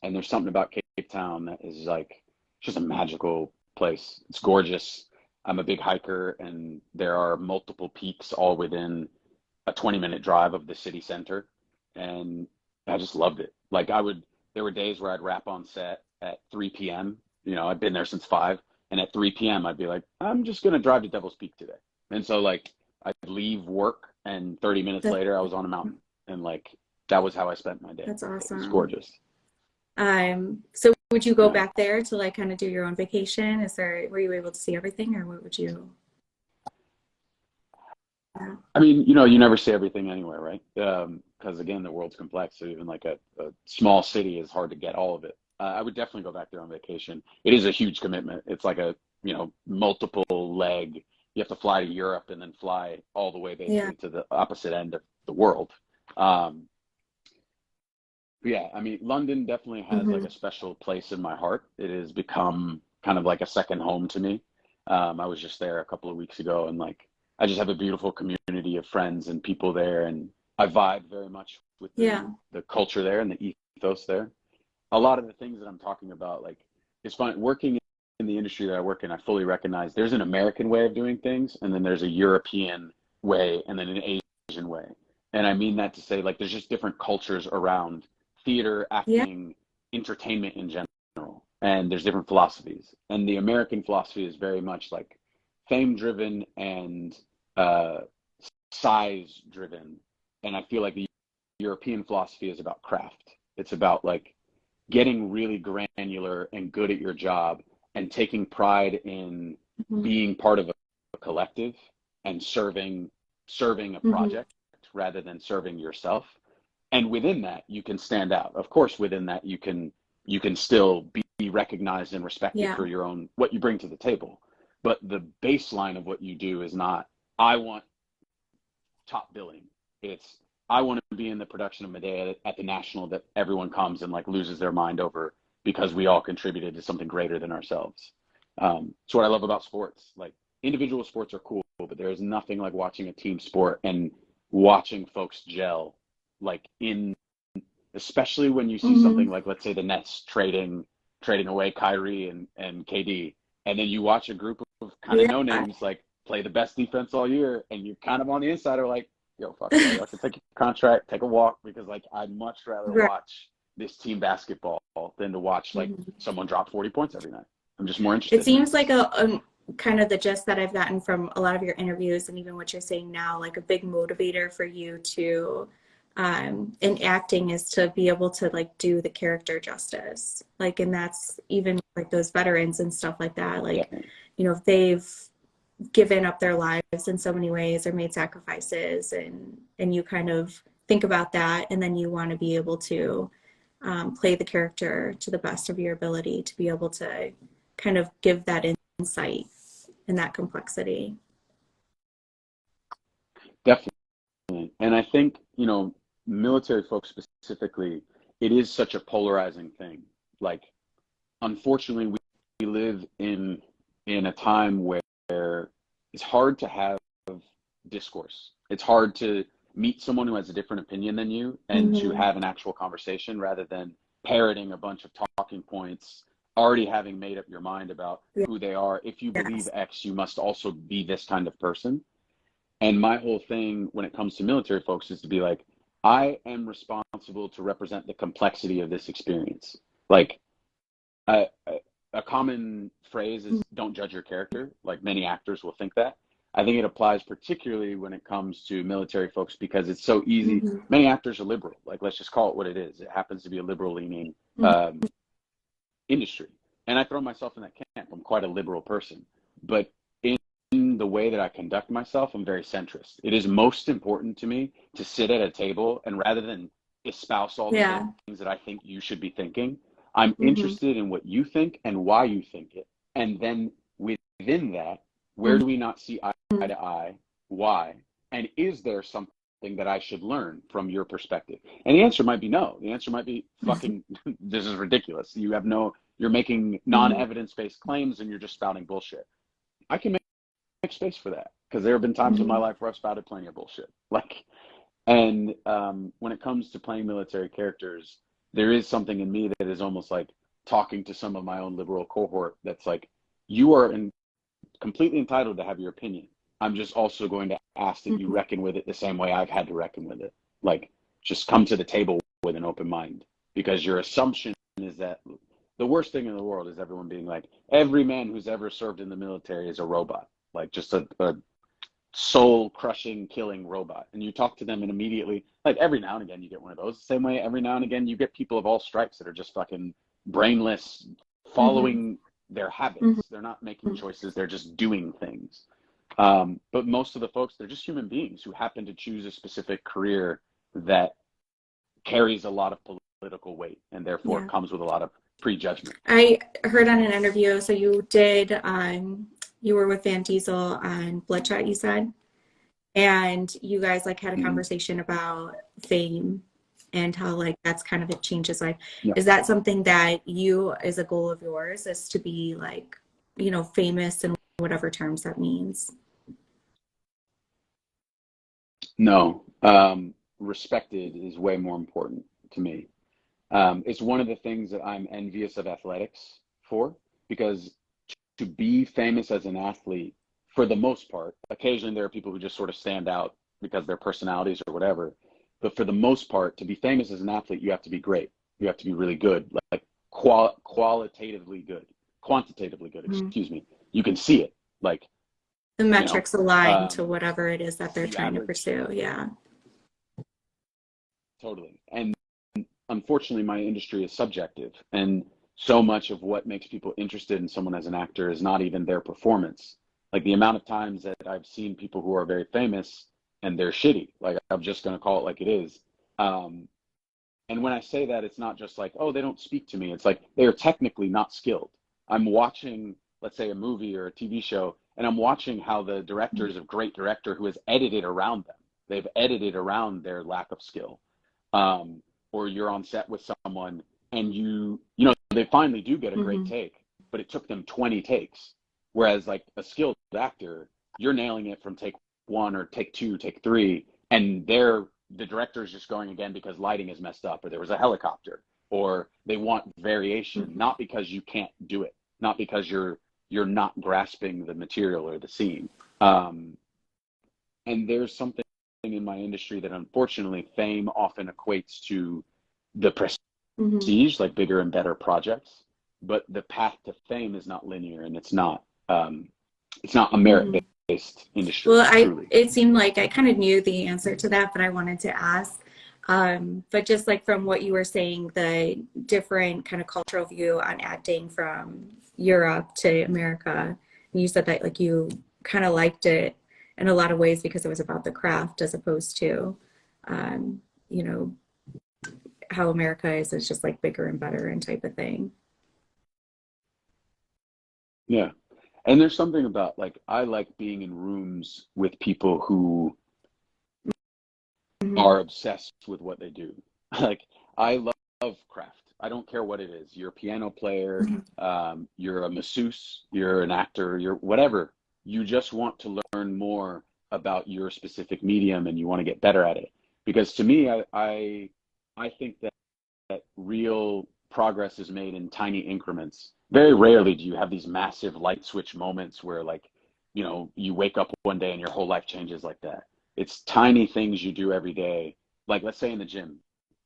there's something about Cape Town that is like just a magical place. It's gorgeous. I'm a big hiker, and there are multiple peaks all within a 20-minute drive of the city center. And I just loved it. Like there were days where I'd wrap on set at 3 p.m. I'd been there since 5. And at 3 p.m., I'd be like, I'm just going to drive to Devil's Peak today. And so like I'd leave work, and 30 minutes That's, later I was on a mountain. And like that was how I spent my day. that's It was awesome. gorgeous. So would you go Yeah. back there to like kind of do your own vacation? Were you able to see everything, or what would you? Yeah. I mean, you never see everything anywhere, right? Because again, the world's complex. So even like a small city is hard to get all of it. I would definitely go back there on vacation. It is a huge commitment. It's like a, multiple leg. You have to fly to Europe and then fly all the way Yeah. basically to the opposite end of the world. Um, yeah, I mean, London definitely has like Hmm. a special place in my heart. It has become kind of like a second home to me. I was just there a couple of weeks ago, and like I just have a beautiful community of friends and people there, and I vibe very much with Yeah. the culture there and the ethos there. A lot of the things that I'm talking about, like it's fun working in the industry that I work in. I fully recognize there's an American way of doing things, and then there's a European way, and then an Asian way. And I mean that to say, like, there's just different cultures around theater, Yeah. acting, entertainment in general, and there's different philosophies. And the American philosophy is very much like fame driven and uh, size driven. And I feel like the European philosophy is about craft. It's about like getting really granular and good at your job, and taking pride in Hmm. being part of a collective and serving a Hmm. project rather than serving yourself. And within that, you can stand out. Of course, within that, you can still recognized and respected Yeah. for your own, what you bring to the table. But the baseline of what you do is not, I want top billing. It's, I want to be in the production of Medea at the National that everyone comes and like loses their mind over because we all contributed to something greater than ourselves. It's what I love about sports. Like, individual sports are cool, but there's nothing like watching a team sport and watching folks gel, like in, especially when you see something like, let's say the Nets trading away Kyrie and KD, and then you watch a group of kind of Yeah. no names like play the best defense all year, and you're kind of on the inside are like, yo, fuck yeah, I can take a contract, take a walk, because like I'd much rather Right. watch this team basketball than to watch like someone drop 40 points every night. I'm just more It interested. seems like a kind of the gist that I've gotten from a lot of your interviews and even what you're saying now, like a big motivator for you to in acting is to be able to like do the character justice. Like, and that's even like those veterans and stuff like that. Like, Definitely. you know, they've given up their lives in so many ways or made sacrifices, and you kind of think about that, and then you want to be able to play the character to the best of your ability to be able to kind of give that insight and that complexity. Definitely. And I think, you know, military folks specifically, it is such a polarizing thing. Like, unfortunately, we live in a time where it's hard to have discourse. It's hard to meet someone who has a different opinion than you and to have an actual conversation rather than parroting a bunch of talking points, already having made up your mind about who they are. If you believe Yes. X, you must also be this kind of person. And my whole thing when it comes to military folks is to be like, I am responsible to represent the complexity of this experience. Like, a, a common phrase is don't judge your character. Like, many actors will think that. I think it applies particularly when it comes to military folks because it's so easy. Many actors are liberal. Like, let's just call it what it is. It happens to be a liberal leaning industry. And I throw myself in that camp. I'm quite a liberal person. But in the way that I conduct myself, I'm very centrist. It is most important to me to sit at a table and rather than espouse all the things that I think you should be thinking, I'm interested in what you think and why you think it. And then within that, where do we not see eye to eye? Why? And is there something that I should learn from your perspective? And the answer might be no. The answer might be fucking, this is ridiculous. You're making non-evidence-based claims and you're just spouting bullshit. I can make space for that because there have been times in my life where I've spouted plenty of bullshit. Like, and when it comes to playing military characters, there is something in me that is almost like talking to some of my own liberal cohort that's like, you are completely entitled to have your opinion. I'm just also going to ask that you reckon with it the same way I've had to reckon with it. Like, just come to the table with an open mind, because your assumption is that the worst thing in the world is everyone being like, every man who's ever served in the military is a robot, like just a soul crushing, killing robot. And you talk to them and immediately, like, every now and again you get one of those. The same way every now and again you get people of all stripes that are just fucking brainless, following their habits. They're not making choices, they're just doing things. But most of the folks, they're just human beings who happen to choose a specific career that carries a lot of political weight and therefore comes with a lot of prejudgment. I heard on an interview, so you did, you were with Van Diesel on Bloodshot, you said, and you guys like had a conversation about fame and how like that's kind of it changes life. Yeah. Is that something that you, as a goal of yours, is to be like, you know, famous in whatever terms that means? No, respected is way more important to me. It's one of the things that I'm envious of athletics for, because to be famous as an athlete, for the most part, occasionally there are people who just sort of stand out because their personalities or whatever. But for the most part, to be famous as an athlete, you have to be great. You have to be really good, like qualitatively good, quantitatively good, excuse me. You can see it, like, The metrics align to um, whatever it is that they're the trying to average. pursue. Yeah. Totally. And unfortunately, my industry is subjective. And so much of what makes people interested in someone as an actor is not even their performance. Like, the amount of times that I've seen people who are very famous and they're shitty, like, I'm just going to call it like it is. And when I say that, it's not just like, oh, they don't speak to me. It's like they are technically not skilled. I'm watching, let's say, a movie or a TV show, and I'm watching how the director is a great director who has edited around them. They've edited around their lack of skill. Or you're on set with someone and you know, they finally do get a great take, but it took them 20 takes. Whereas like a skilled actor, you're nailing it from take one or take two, take three, and the director is just going again because lighting is messed up or there was a helicopter or they want variation, not because you can't do it, not because you're not grasping the material or the scene. And there's something in my industry that unfortunately fame often equates to the prestige, like bigger and better projects, but the path to fame is not linear, and it's not a merit-based industry. Well, truly. it seemed like I kind of knew the answer to that, but I wanted to ask. But just like from what you were saying, the different kind of cultural view on acting from Europe to America, and you said that like you kind of liked it in a lot of ways because it was about the craft as opposed to, you know, how America is just like bigger and better and type of thing. Yeah. And there's something about like, I like being in rooms with people who are obsessed with what they do. Like, I love craft. I don't care what it is. You're a piano player, you're a masseuse, you're an actor, you're whatever. You just want to learn more about your specific medium and you want to get better at it. Because to me, I think that real progress is made in tiny increments. Very rarely do you have these massive light switch moments where like, you know, you wake up one day and your whole life changes like that. It's tiny things you do every day. Like let's say in the gym,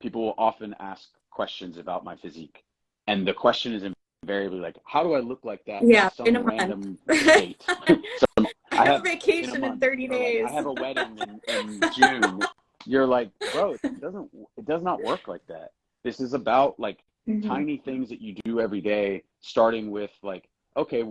people will often ask questions about my physique. And the question is invariably like, how do I look like that Yeah, on some in a random month. date? I have In a vacation in month, 30 or like days. I have a wedding in June. You're like, bro, it does not work like that. This is about like tiny things that you do every day, starting with like, okay,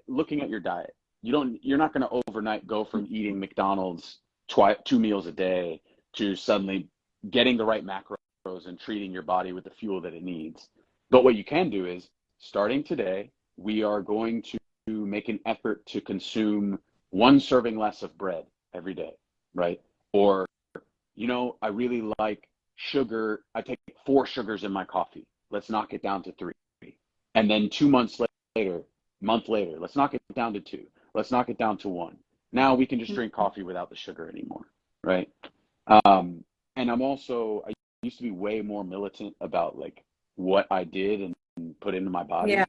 looking at your diet. You're not going to overnight go from eating McDonald's 2 meals a day to suddenly getting the right macros and treating your body with the fuel that it needs. But what you can do is, starting today, we are going to make an effort to consume 1 serving less of bread every day, right? Or, you know, I really like sugar. I take 4 sugars in my coffee. Let's knock it down to 3. And then 2 month later, let's knock it down to 2. Let's knock it down to 1. Now we can just drink coffee without the sugar anymore, right? And I used to be way more militant about like what I did and put into my body. Yeah.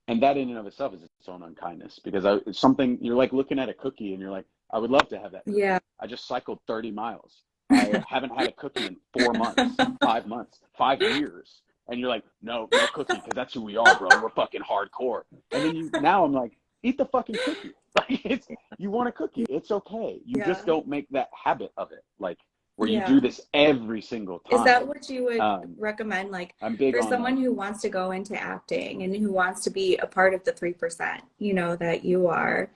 And that in and of itself is its own unkindness, because it's something, you're like looking at a cookie and you're like, I would love to have that cookie. Yeah. I just cycled 30 miles. I haven't had a cookie in 4 months, 5 months, 5 years. And you're like, no cookie, because that's who we are, bro. We're fucking hardcore. And then now I'm like, eat the fucking cookie. Like, you want a cookie. It's okay. You just don't make that habit of it. Like, where you do this every single time. Is that what you would recommend? Like, I'm big for on someone who wants to go into acting and who wants to be a part of the 3%, you know, that you are,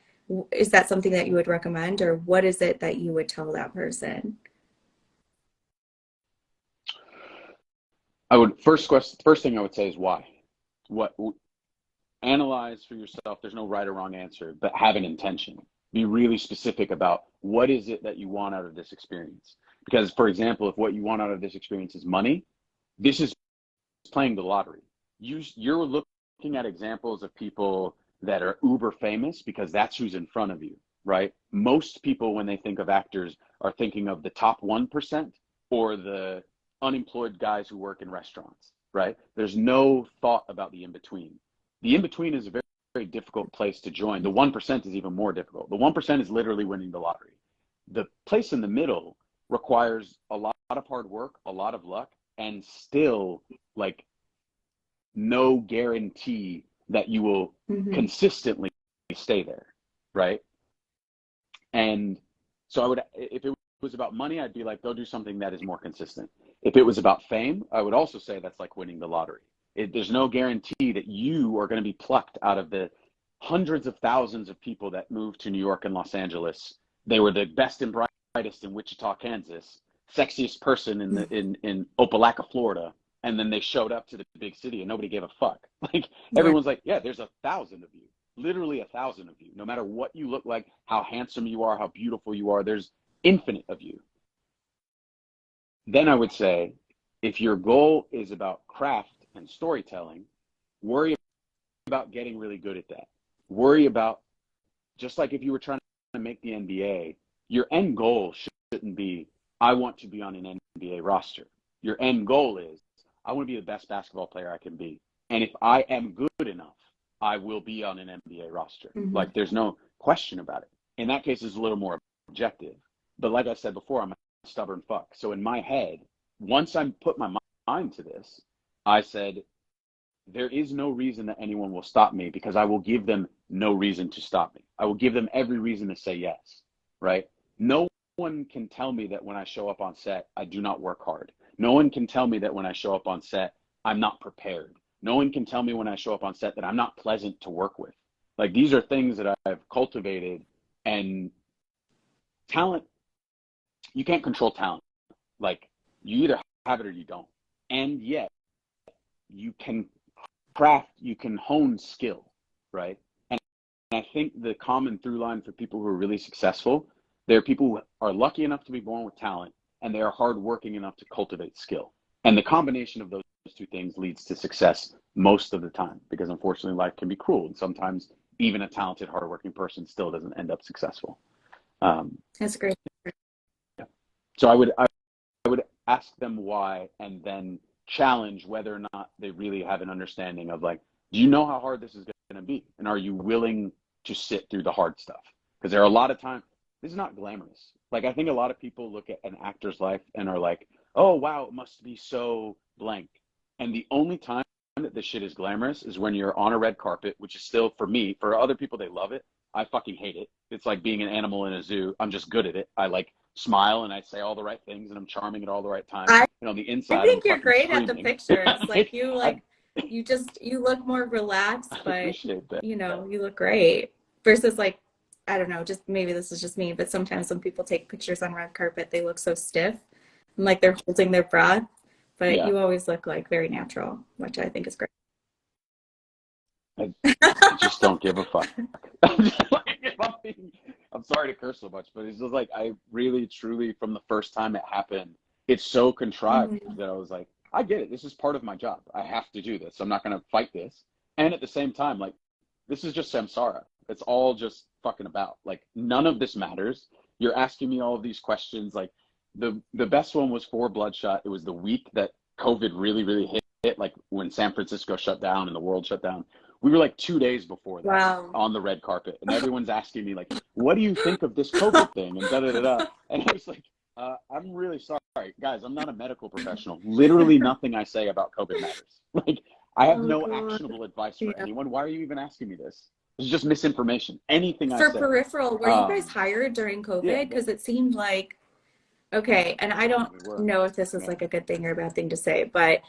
is that something that you would recommend, or what is it that you would tell that person? First thing I would say is why. Analyze for yourself. There's no right or wrong answer, but have an intention. Be really specific about what is it that you want out of this experience. Because, for example, if what you want out of this experience is money, this is playing the lottery. You're looking at examples of people that are uber famous because that's who's in front of you, right? Most people, when they think of actors, are thinking of the top 1% or the unemployed guys who work in restaurants, right? There's no thought about the in-between. The in-between is a very, very difficult place to join. The 1% is even more difficult. The 1% is literally winning the lottery. The place in the middle requires a lot of hard work, a lot of luck, and still like no guarantee that you will consistently stay there, right? And so if it was about money, I'd be like, go do something that is more consistent. If it was about fame, I would also say that's like winning the lottery. There's no guarantee that you are going to be plucked out of the hundreds of thousands of people that moved to New York and Los Angeles. They were the best and brightest in Wichita, Kansas, sexiest person in Opelika, Florida, And then they showed up to the big city and nobody gave a fuck. Like Yeah. everyone's like, yeah, there's 1,000 of you, literally 1,000 of you. No matter what you look like, how handsome you are, how beautiful you are, there's infinite of you. Then I would say, if your goal is about craft and storytelling, worry about getting really good at that. Worry about, just like if you were trying to make the NBA, your end goal shouldn't be, I want to be on an NBA roster. Your end goal is, I want to be the best basketball player I can be. And if I am good enough, I will be on an NBA roster. Mm-hmm. Like, there's no question about it. In that case, it's a little more objective. But like I said before, I'm a stubborn fuck. So in my head, once I put my mind to this, I said, there is no reason that anyone will stop me, because I will give them no reason to stop me. I will give them every reason to say yes, right? No one can tell me that when I show up on set, I do not work hard. No one can tell me that when I show up on set, I'm not prepared. No one can tell me when I show up on set that I'm not pleasant to work with. Like, these are things that I've cultivated. And talent, you can't control talent. Like, you either have it or you don't. And yet you can craft, you can hone skill, right? And I think the common through line for people who are really successful, they're people who are lucky enough to be born with talent, and they are hardworking enough to cultivate skill. And the combination of those two things leads to success most of the time, because unfortunately life can be cruel, and sometimes even a talented, hardworking person still doesn't end up successful. That's great. Yeah. So I would ask them why, and then challenge whether or not they really have an understanding of, like, do you know how hard this is going to be? And are you willing to sit through the hard stuff? Because there are a lot of times, this is not glamorous. Like, I think a lot of people look at an actor's life and are like, oh, wow, it must be so blank. And the only time that this shit is glamorous is when you're on a red carpet, which is still, for me, for other people, they love it. I fucking hate it. It's like being an animal in a zoo. I'm just good at it. I like smile and I say all the right things and I'm charming at all the right times. And on the inside, I think I'm you're great screaming. at the pictures. Like, you look more relaxed, I but appreciate that. you look great. Versus, like, I don't know, just maybe this is just me, but sometimes when people take pictures on red carpet, they look so stiff and like they're holding their breath. But Yeah. you always look like very natural, which I think is great. I just don't give a fuck. I'm sorry to curse so much, but it's just like, I really, truly, from the first time it happened, it's so contrived that I was like, I get it. This is part of my job. I have to do this. I'm not going to fight this. And at the same time, like, this is just samsara. It's all just fucking about. Like, none of this matters. You're asking me all of these questions. Like, the best one was for Bloodshot. It was the week that COVID really, really hit, like when San Francisco shut down and the world shut down. We were like 2 days before that. Wow. On the red carpet. And everyone's asking me, like, what do you think of this COVID thing? And da-da-da-da. And I was like, I'm really sorry. Guys, I'm not a medical professional. Literally nothing I say about COVID matters. Like, I have no actionable advice for anyone. Why are you even asking me this? It's just misinformation. Anything I say. For Peripheral, were you guys hired during COVID? Because it seemed like, okay, and I don't know if this is like a good thing or a bad thing to say, but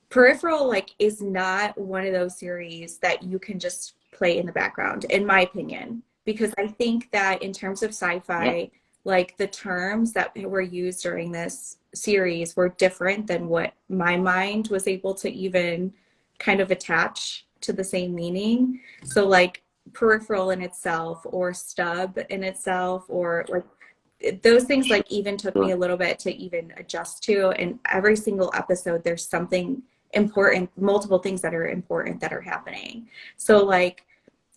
Peripheral, like, is not one of those series that you can just play in the background, in my opinion, because I think that in terms of sci-fi, like, the terms that were used during this series were different than what my mind was able to even kind of attach to the same meaning. So, like, Peripheral in itself, or Stub in itself, or like those things, like, even took me a little bit to even adjust to. And every single episode, there's something important, multiple things that are important that are happening. So, like,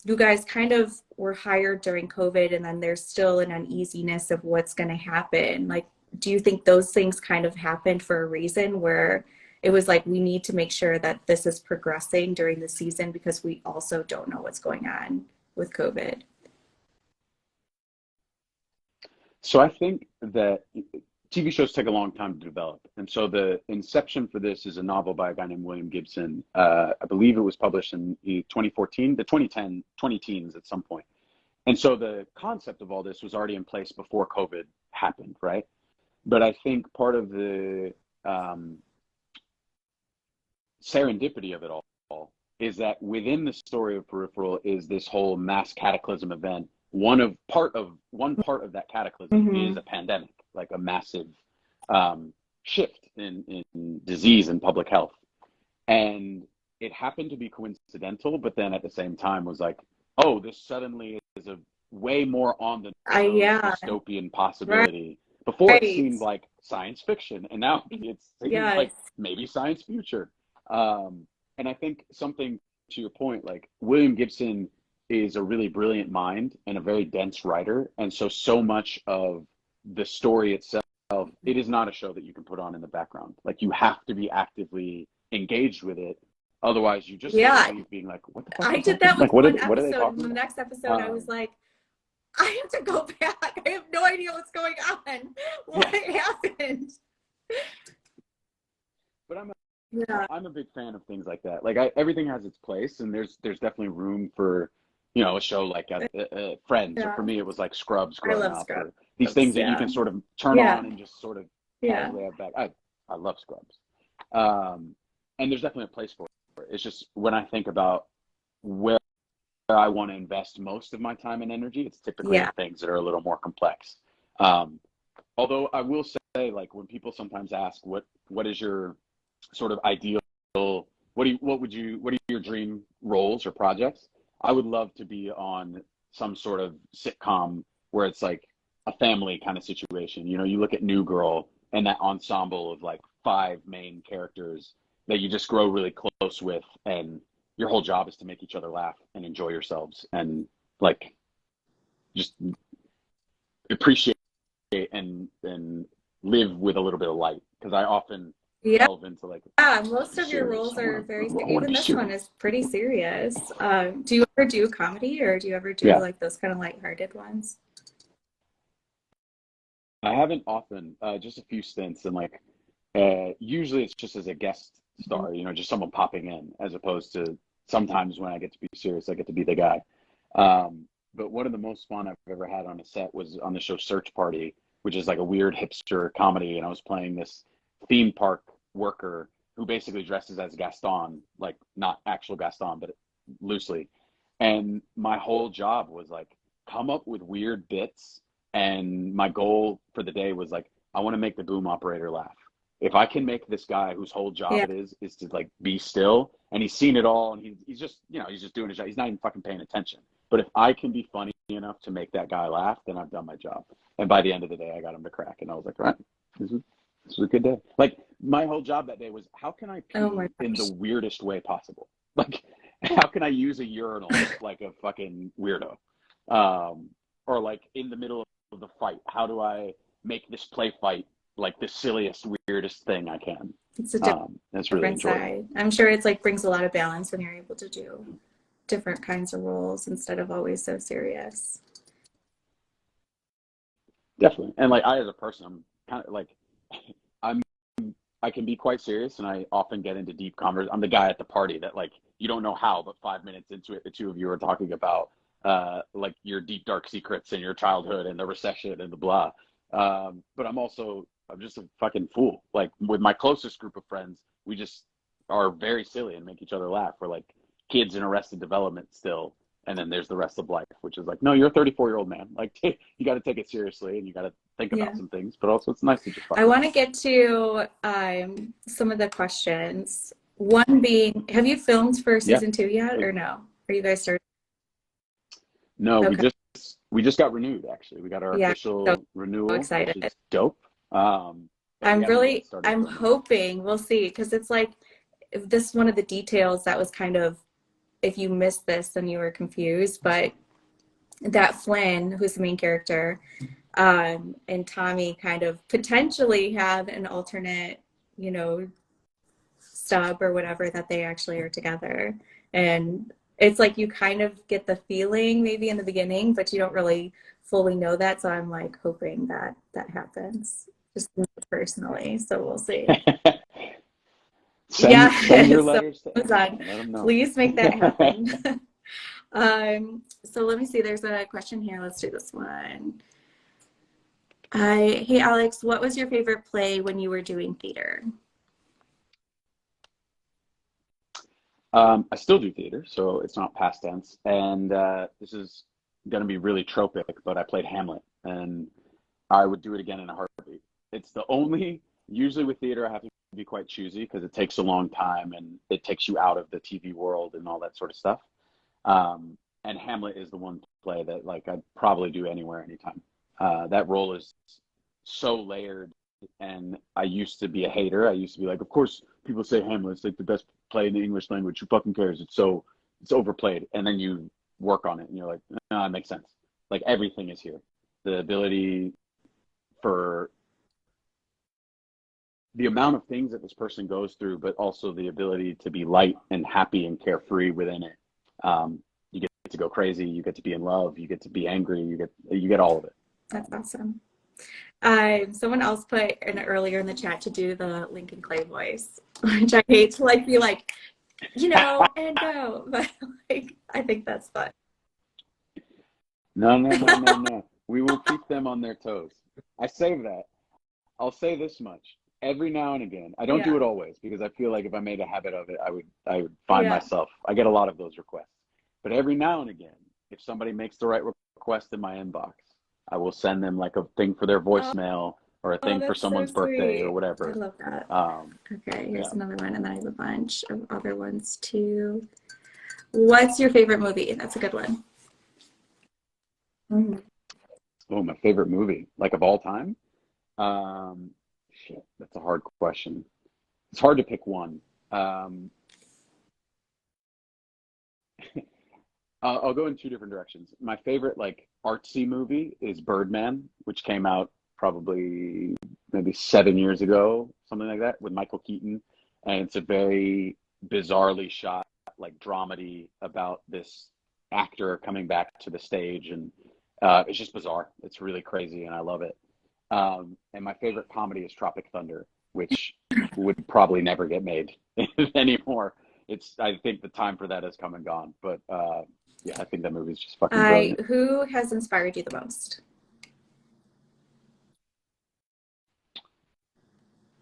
you guys kind of were hired during COVID, and then there's still an uneasiness of what's going to happen. Like, do you think those things kind of happened for a reason, where it was like, we need to make sure that this is progressing during the season because we also don't know what's going on with COVID? So I think that TV shows take a long time to develop. And so the inception for this is a novel by a guy named William Gibson. I believe it was published in 2014, the 2010, 2010s at some point. And so the concept of all this was already in place before COVID happened, right? But I think part of the serendipity of it all is that within the story of Peripheral is this whole mass cataclysm event. One part of that cataclysm is a pandemic, like a massive shift in disease and public health. And it happened to be coincidental, but then at the same time was like, oh, this suddenly is a way more on the nose Yeah, dystopian possibility. Before it right. seemed like science fiction, and now it seems Yes. like maybe science future. And I think something to your point, like William Gibson is a really brilliant mind and a very dense writer, and so much of the story itself, it is not a show that you can put on in the background. Like you have to be actively engaged with it. Otherwise, you just sort of Yeah. leave being like, what the fuck I is did happening? that with Like, one what are they episode. In talking the about? next episode, I was like, I have to go back. I have no idea what's going on. What Yeah, happened? but Yeah. I'm a big fan of things like that. Like everything has its place, and there's definitely room for, a show like Friends, or Yeah. for me it was like Scrubs I growing love up, Scrubs. or these things that you Yeah. can sort of turn Yeah. on and just sort of Yeah. casually have back. I love Scrubs, and there's definitely a place for it. It's just when I think about where I want to invest most of my time and energy, it's typically in Yeah. things that are a little more complex. Um, Although I will say, like when people sometimes ask, what is your sort of ideal, what are your dream roles or projects? I would love to be on some sort of sitcom where it's like a family kind of situation. You look at New Girl and that ensemble of like five main characters that you just grow really close with, and your whole job is to make each other laugh and enjoy yourselves and like just appreciate and live with a little bit of light, because I often Yeah. delve into like Yeah. Most of your serious. roles are I very, want to even be this one serious. is pretty serious. Do you ever do comedy, or do you ever do Yeah, like those kind of lighthearted ones? I haven't often, just a few stints, and like usually it's just as a guest Mhm. star, just someone popping in, as opposed to sometimes when I get to be serious, I get to be the guy. But one of the most fun I've ever had on a set was on the show Search Party, which is like a weird hipster comedy, and I was playing this theme park worker who basically dresses as Gaston, like not actual Gaston, but loosely. And my whole job was like come up with weird bits, and my goal for the day was like I want to make the boom operator laugh. If I can make this guy whose whole job Yeah. it is to like be still, and he's seen it all, and he's just he's just doing his job. He's not even fucking paying attention. But if I can be funny enough to make that guy laugh, then I've done my job. And by the end of the day, I got him to crack, and I was like, right, this was a good day. Like my whole job that day was how can I Oh my pee in the gosh. weirdest way possible? Like how can I use a urinal like a fucking weirdo? Um, or like in the middle of the fight, how do I make this play fight like the silliest, weirdest thing I can? It's a That's really different enjoyable. side. I'm sure it's like brings a lot of balance when you're able to do different kinds of roles instead of always so serious. Definitely. And like I as a person, I'm kind of like I'm I can be quite serious, and I often get into deep conversation. I'm the guy at the party that like you don't know how, but 5 minutes into it, the two of you are talking about like your deep dark secrets in your childhood and the recession and the blah. But I'm just a fucking fool. Like with my closest group of friends, we just are very silly and make each other laugh. We're like kids in Arrested Development still, and then there's the rest of life, which is like, no, you're a 34-year-old man. Like you got to take it seriously, and you got to think Yeah. about some things, but also it's nice to just I fuck want around. to get to some of the questions. One being, have you filmed for Yeah. season 2 yet, or no? Are you guys starting? No, Okay. we just got renewed actually. We got our Yeah. So official renewal, which excited. is dope. But we haven't yet started I'm filming. hoping we'll see, because it's like if this is one of the details that was kind of, if you missed this, then you were confused. But that Flynn, who's the main character, and Tommy kind of potentially have an alternate, you know, stub or whatever, that they actually are together. And it's like you kind of get the feeling maybe in the beginning, but you don't really fully know that. So I'm like hoping that that happens just personally. So we'll see. Yeah. Send your So letters to Amazon, Amazon. Let them know. please make that happen. So let me see. There's a question here. Let's do this one. Hey Alex, what was your favorite play when you were doing theater? I still do theater, so it's not past tense. And this is going to be really tropic, but I played Hamlet, and I would do it again in a heartbeat. It's the only Usually with theater, I have to be quite choosy because it takes a long time and it takes you out of the TV world and all that sort of stuff. And Hamlet is the one play that like I'd probably do anywhere, anytime. That role is so layered, and I used to be a hater. I used to be like, of course, people say Hamlet's like the best play in the English language. Who fucking cares? It's overplayed. And then you work on it, and you're like, no, it makes sense. Like everything is here. The ability for the amount of things that this person goes through, but also the ability to be light and happy and carefree within it. You get to go crazy. You get to be in love. You get to be angry. You get all of it. That's awesome. Someone else put in earlier in the chat to do the Lincoln Clay voice, which I hate to like be like, and go, but like I think that's fun. No. We will keep them on their toes. I save that. I'll say this much. Every now and again, I don't do it always because I feel like if I made a habit of it, I would find myself. I get a lot of those requests. But every now and again, if somebody makes the right request in my inbox, I will send them like a thing for their voicemail or a thing for someone's birthday or whatever. I love that. Okay, here's another one, and then I have a bunch of other ones too. What's your favorite movie? That's a good one. Oh, my favorite movie, like of all time? Shit, that's a hard question. It's hard to pick one. I'll go in two different directions. My favorite like artsy movie is Birdman, which came out probably maybe 7 years ago, something like that, with Michael Keaton. And it's a very bizarrely shot, like dramedy about this actor coming back to the stage. And it's just bizarre. It's really crazy, and I love it. And my favorite comedy is Tropic Thunder, which would probably never get made anymore. I think the time for that has come and gone. But yeah, I think that movie is just fucking brilliant. Who has inspired you the most?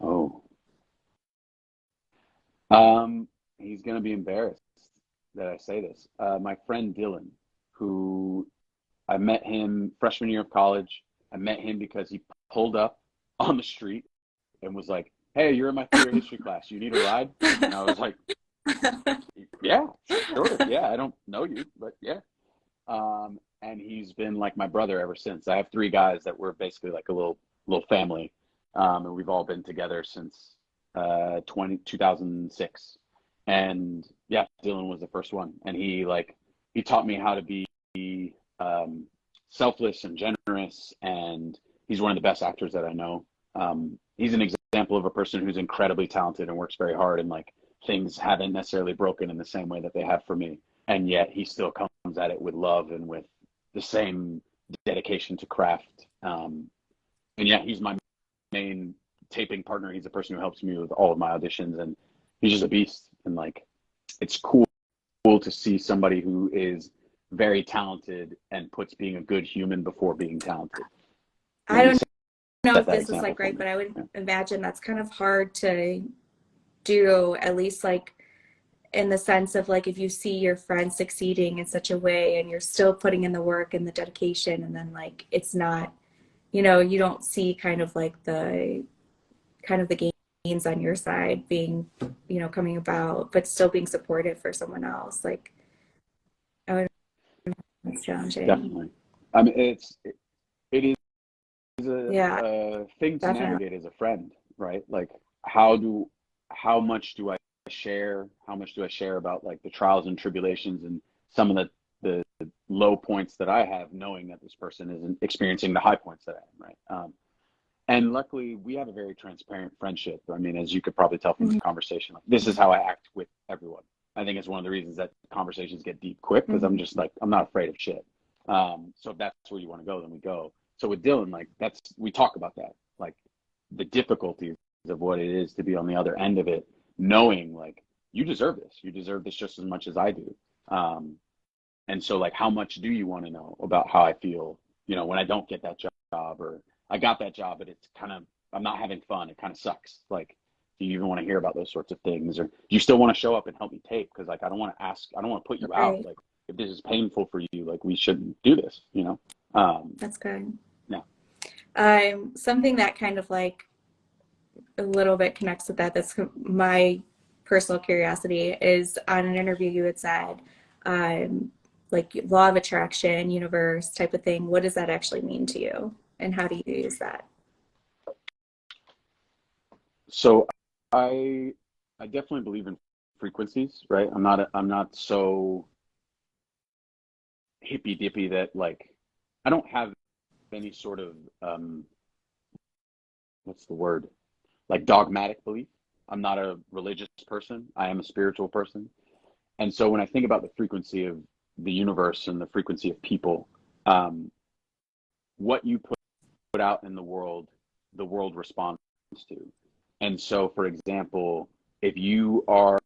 Oh. He's gonna be embarrassed that I say this. My friend Dylan, who I met him freshman year of college. I met him because he pulled up on the street and was like, "Hey, you're in my theater history class. You need a ride?" And I was like, "Yeah, sure. Yeah, I don't know you, but yeah." And he's been like my brother ever since. I have three guys that we're basically like a little family, and we've all been together since 2006. And yeah, Dylan was the first one, and he taught me how to be selfless and generous, and he's one of the best actors that I know. He's an example of a person who's incredibly talented and works very hard, and like things haven't necessarily broken in the same way that they have for me, and yet he still comes at it with love and with the same dedication to craft. And yeah, he's my main taping partner. He's the person who helps me with all of my auditions, and he's just a beast. And like, it's cool to see somebody who is very talented and puts being a good human before being talented. I don't know if this is like right, but I would imagine that's kind of hard to do, at least like in the sense of like if you see your friend succeeding in such a way and you're still putting in the work and the dedication, and then like it's not, you don't see kind of the gains on your side being, coming about, but still being supportive for someone else. Like, I would. That's challenging. Definitely. I mean, it is a thing to navigate as a friend, right? Like, how much do I share? How much do I share about like the trials and tribulations and some of the low points that I have, knowing that this person isn't experiencing the high points that I am, right? And luckily, we have a very transparent friendship. I mean, as you could probably tell from the conversation, like, this is how I act with everyone. I think it's one of the reasons that conversations get deep quick, because I'm just like, I'm not afraid of shit. So if that's where you want to go, then we go. So with Dylan, like we talk about that, like the difficulties of what it is to be on the other end of it, knowing like you deserve this just as much as I do. And so like, how much do you want to know about how I feel, when I don't get that job, or I got that job, but it's kind of, I'm not having fun. It kind of sucks. Like, do you even want to hear about those sorts of things? Or do you still want to show up and help me tape? Because like, I don't want to put you out. Like, if this is painful for you, like we shouldn't do this, That's good. Yeah. Something that kind of like a little bit connects with that. That's my personal curiosity is on an interview you had said, like law of attraction, universe type of thing. What does that actually mean to you? And how do you use that? So I definitely believe in frequencies, right? I'm not so hippy dippy that like I don't have any sort of what's the word? Like dogmatic belief. I'm not a religious person. I am a spiritual person. And so when I think about the frequency of the universe and the frequency of people, um, what you put out in the world responds to. And so, for example, if you are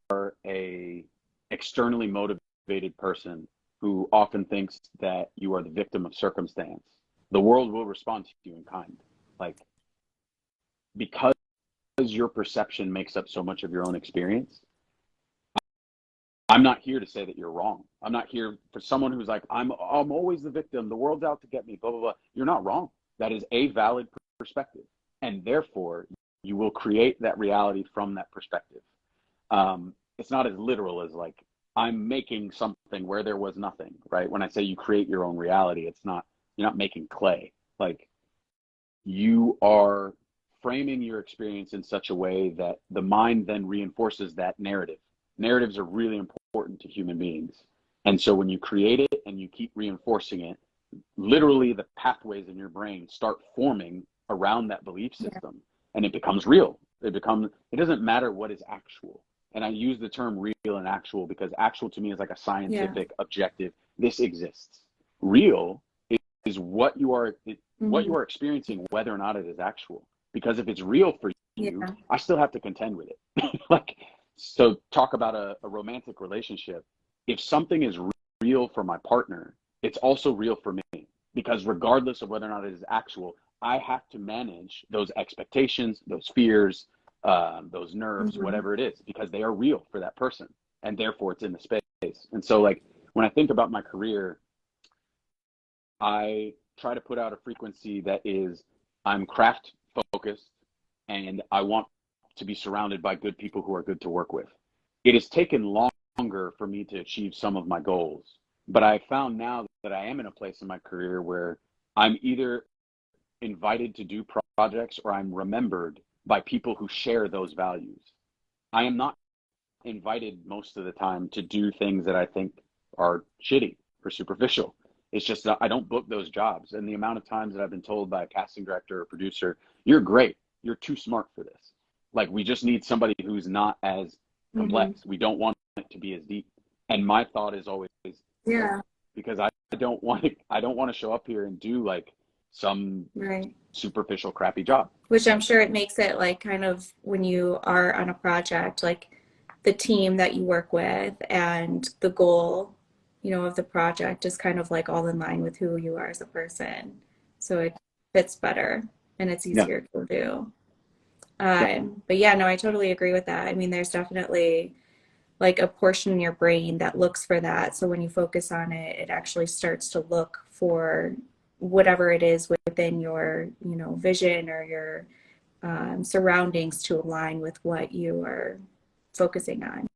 a externally motivated person who often thinks that you are the victim of circumstance, the world will respond to you in kind. Like because your perception makes up so much of your own experience, I'm not here to say that you're wrong. I'm not here for someone who's like, I'm always the victim. The world's out to get me, blah, blah, blah. You're not wrong. That is a valid perspective. And therefore, you will create that reality from that perspective. It's not as literal as like, I'm making something where there was nothing, right? When I say you create your own reality, it's not, you're not making clay. Like you are framing your experience in such a way that the mind then reinforces that narrative. Narratives are really important to human beings. And so when you create it and you keep reinforcing it, literally the pathways in your brain start forming around that belief system and it becomes real. It doesn't matter what is actual. And I use the term real and actual because actual to me is like a scientific objective. This exists. Real is what you are experiencing, whether or not it is actual. Because if it's real for you, I still have to contend with it. Like, so talk about a romantic relationship. If something is real for my partner, it's also real for me. Because regardless of whether or not it is actual, I have to manage those expectations, those fears, those nerves, whatever it is, because they are real for that person. And therefore it's in the space. And so like when I think about my career, I try to put out a frequency that is, I'm craft focused and I want to be surrounded by good people who are good to work with. It has taken longer for me to achieve some of my goals, but I found now that I am in a place in my career where I'm either invited to do projects or I'm remembered by people who share those values. I am not invited most of the time to do things that I think are shitty or superficial. It's just that I don't book those jobs. And the amount of times that I've been told by a casting director or producer, you're great, you're too smart for this. Like we just need somebody who's not as complex. We don't want it to be as deep. And my thought is always, because I don't want to show up here and do like some superficial crappy job. Which I'm sure it makes it like kind of when you are on a project, like the team that you work with and the goal, you know, of the project is kind of like all in line with who you are as a person. So it fits better and it's easier to do. But yeah, no, I totally agree with that. I mean, there's definitely like a portion in your brain that looks for that. So when you focus on it, it actually starts to look for whatever it is within your, you know, vision or your surroundings to align with what you are focusing on.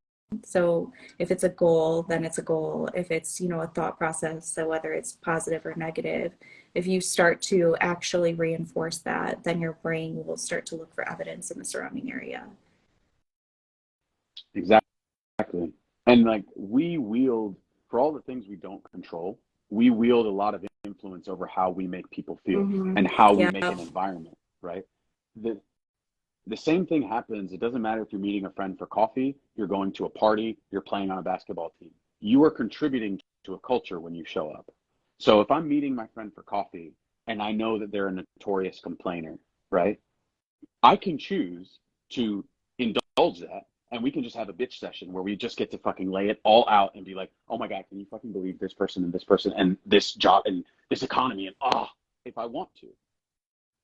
So if it's a goal, then it's a goal. If it's, you know, a thought process, so whether it's positive or negative, if you start to actually reinforce that, then your brain will start to look for evidence in the surrounding area. Exactly. And like we wield, for all the things we don't control, we wield a lot of influence over how we make people feel and how we make an environment, right? The same thing happens. It doesn't matter if you're meeting a friend for coffee, you're going to a party, you're playing on a basketball team. You are contributing to a culture when you show up. So if I'm meeting my friend for coffee and I know that they're a notorious complainer, right? I can choose to indulge that and we can just have a bitch session where we just get to fucking lay it all out and be like, oh my God, can you fucking believe this person and this job and this economy and if I want to.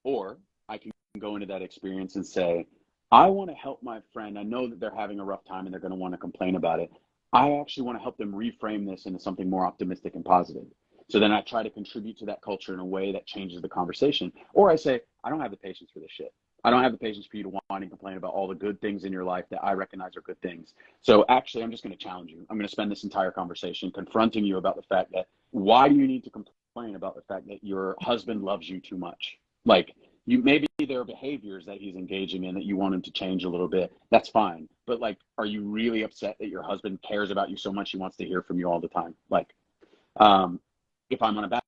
Or I can go into that experience and say, I want to help my friend. I know that they're having a rough time and they're going to want to complain about it. I actually want to help them reframe this into something more optimistic and positive. So then I try to contribute to that culture in a way that changes the conversation. Or I say, I don't have the patience for this shit. I don't have the patience for you to whine and complain about all the good things in your life that I recognize are good things. So actually, I'm just going to challenge you. I'm going to spend this entire conversation confronting you about the fact that why do you need to complain about the fact that your husband loves you too much? Like, you, maybe there are behaviors that he's engaging in that you want him to change a little bit. That's fine. But like, are you really upset that your husband cares about you so much he wants to hear from you all the time? Like, if I'm on a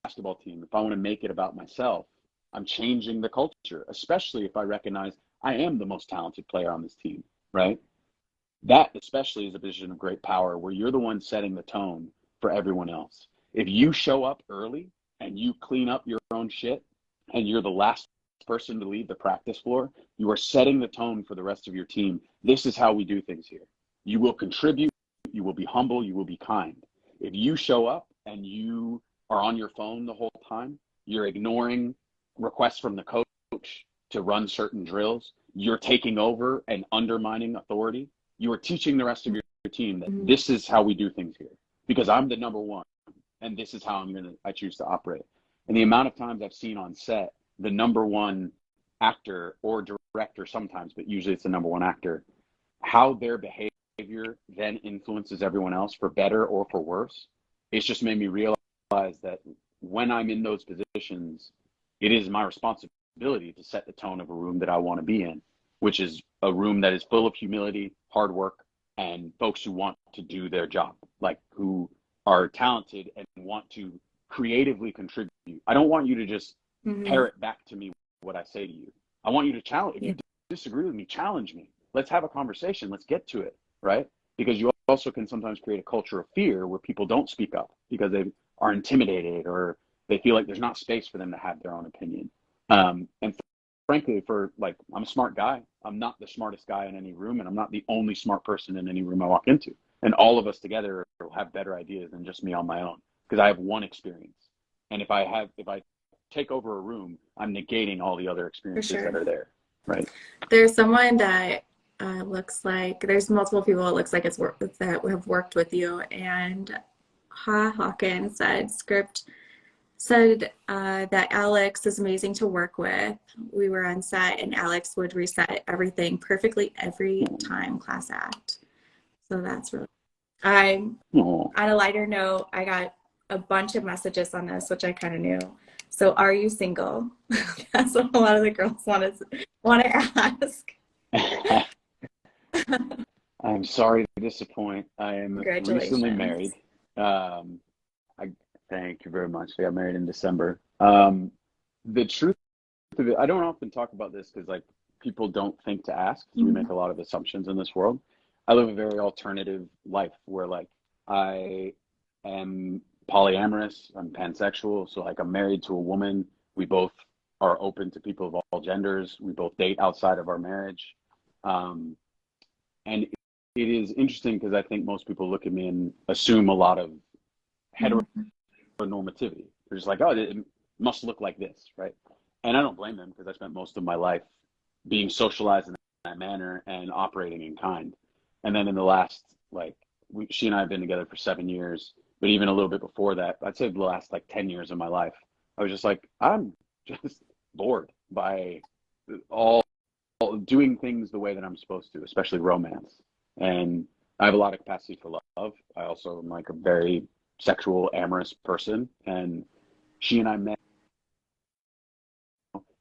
basketball team, if I want to make it about myself, I'm changing the culture, especially if I recognize I am the most talented player on this team, right? That especially is a position of great power where you're the one setting the tone for everyone else. If you show up early and you clean up your own shit and you're the last person to leave the practice floor, you are setting the tone for the rest of your team. This is how we do things here. You will contribute, you will be humble, you will be kind. If you show up and you are on your phone the whole time, you're ignoring requests from the coach to run certain drills, you're taking over and undermining authority, you are teaching the rest of your team that this is how we do things here because I'm the number one and this is how I choose to operate. And the amount of times I've seen on set the number one actor or director sometimes, but usually it's the number one actor, how their behavior then influences everyone else for better or for worse. It's just made me realize that when I'm in those positions, it is my responsibility to set the tone of a room that I want to be in, which is a room that is full of humility, hard work, and folks who want to do their job, like who are talented and want to creatively contribute. I don't want you to just parrot back to me what I say to you. I want you to challenge. If you disagree with me, challenge me. Let's have a conversation. Let's get to it, right? Because you also can sometimes create a culture of fear where people don't speak up because they are intimidated or they feel like there's not space for them to have their own opinion. And frankly, I'm a smart guy. I'm not the smartest guy in any room, and I'm not the only smart person in any room I walk into. And all of us together will have better ideas than just me on my own because I have one experience. And if I take over a room, I'm negating all the other experiences that are there, right? There's someone that looks like, there's multiple people it looks like that have worked with you, and Hawkins said that Alex is amazing to work with. We were on set and Alex would reset everything perfectly every time class act. So that's really, on a lighter note, I got a bunch of messages on this, which I kind of knew. So are you single? That's what a lot of the girls want to ask. I'm sorry to disappoint. I am recently married. Thank you very much. I got married in December. The truth of it, I don't often talk about this because like people don't think to ask. We make a lot of assumptions in this world. I live a very alternative life where like I am polyamorous, I'm pansexual. So like I'm married to a woman. We both are open to people of all genders. We both date outside of our marriage. And it is interesting because I think most people look at me and assume a lot of heteronormativity. They're just like, oh, it must look like this, right? And I don't blame them because I spent most of my life being socialized in that manner and operating in kind. And then in the last, like, she and I have been together for 7 years, but even a little bit before that, I'd say the last like 10 years of my life, I was just like, I'm just bored by all doing things the way that I'm supposed to, especially romance. And I have a lot of capacity for love. I also am like a very sexual, amorous person. And she and I met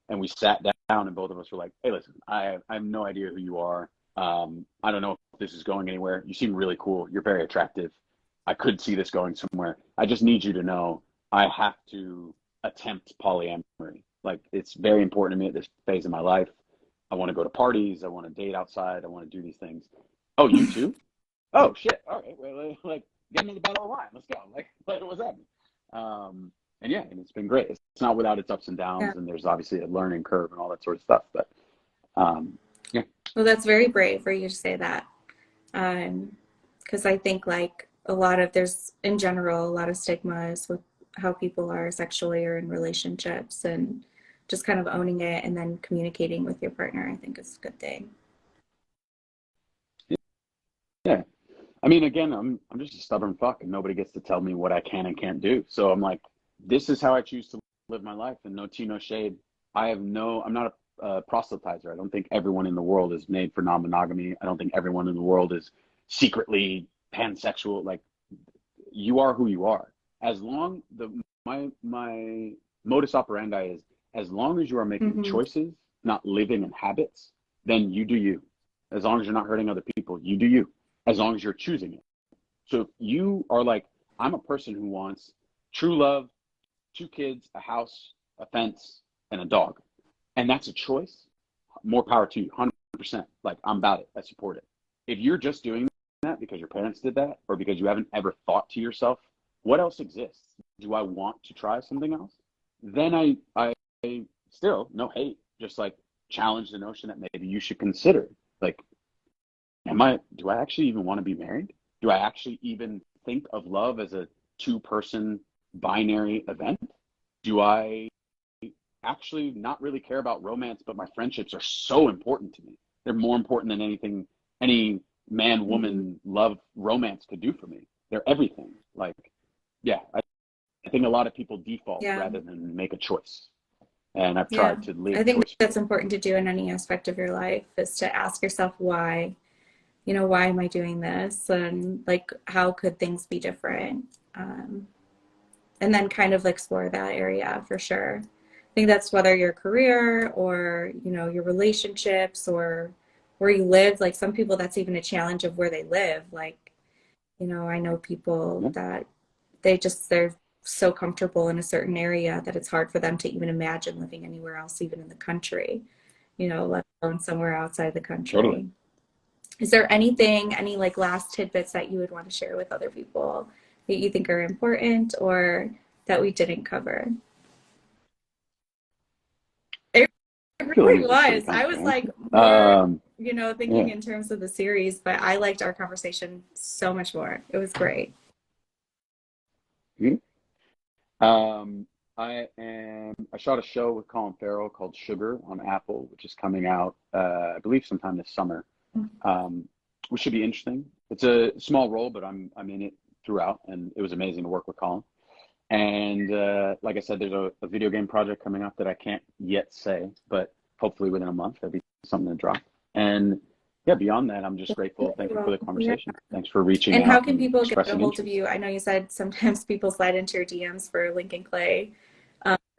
and we sat down and both of us were like, hey, listen, I have no idea who you are. I don't know if this is going anywhere. You seem really cool. You're very attractive. I could see this going somewhere. I just need you to know I have to attempt polyamory. Like, it's very important to me at this phase of my life. I want to go to parties. I want to date outside. I want to do these things. Oh, you too? Oh, shit. All right. Well, like, get into the battle line. Let's go. Like, what's happening? And yeah, and it's been great. It's not without its ups and downs, and there's obviously a learning curve and all that sort of stuff. But yeah. Well, that's very brave for you to say that. Because I think like there's in general a lot of stigmas with how people are sexually or in relationships, and just kind of owning it and then communicating with your partner, I think is a good thing. Yeah. I mean, again, I'm just a stubborn fuck and nobody gets to tell me what I can and can't do. So I'm like, this is how I choose to live my life, and no tea, no shade. I'm not a proselytizer. I don't think everyone in the world is made for non-monogamy. I don't think everyone in the world is secretly pansexual. Like, you are who you are. As long my modus operandi is, as long as you are making choices, not living in habits, then you do you. As long as you're not hurting other people, you do you. As long as you're choosing it. So if you are like, I'm a person who wants true love, 2 kids, a house, a fence, and a dog, and that's a choice, more power to you, 100%. Like, I'm about it. I support it. If you're just doing that because your parents did that, or because you haven't ever thought to yourself, what else exists? Do I want to try something else? Then I still, no hate, just like challenge the notion that maybe you should consider, like, do I actually even want to be married? Do I actually even think of love as a 2-person binary event? Do I actually not really care about romance, but my friendships are so important to me? They're more important than anything any man, woman, love, romance could do for me. They're everything. Like, yeah, I think a lot of people default rather than make a choice. And I've tried to live I think choice. that's important to do in any aspect of your life, is to ask yourself why. You know, why am I doing this? And like, how could things be different? And then kind of explore that area for sure. I think that's whether your career or, you know, your relationships or where you live. Like, some people, that's even a challenge of where they live. Like, you know, I know people that they're so comfortable in a certain area that it's hard for them to even imagine living anywhere else, even in the country, you know, let alone somewhere outside the country. Totally. Is there anything, any like last tidbits that you would want to share with other people that you think are important or that we didn't cover? It really was. I was like more, you know, thinking in terms of the series, but I liked our conversation so much more. It was great. I shot a show with Colin Farrell called Sugar on Apple, which is coming out, I believe sometime this summer. Which should be interesting. It's a small role, but I'm in it throughout, and it was amazing to work with Colin. And like I said, there's a video game project coming up that I can't yet say, but hopefully within a month there'll be something to drop. And yeah, beyond that, I'm just grateful. Thank you for the conversation. Thanks for reaching out. And how can people get a hold of you? I know you said sometimes people slide into your DMs for Lincoln Clay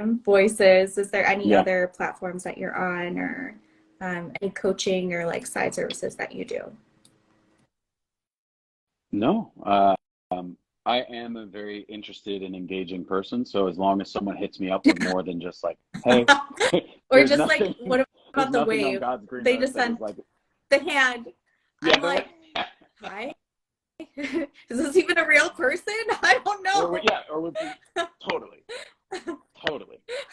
voices. Is there any other platforms that you're on, or any coaching or like side services that you do? No, I am a very interested and engaging person. So as long as someone hits me up with more than just like, hey, or just like, what about the wave? They just sent like the hand. I'm like, hi. Is this even a real person? I don't know. Or would be totally.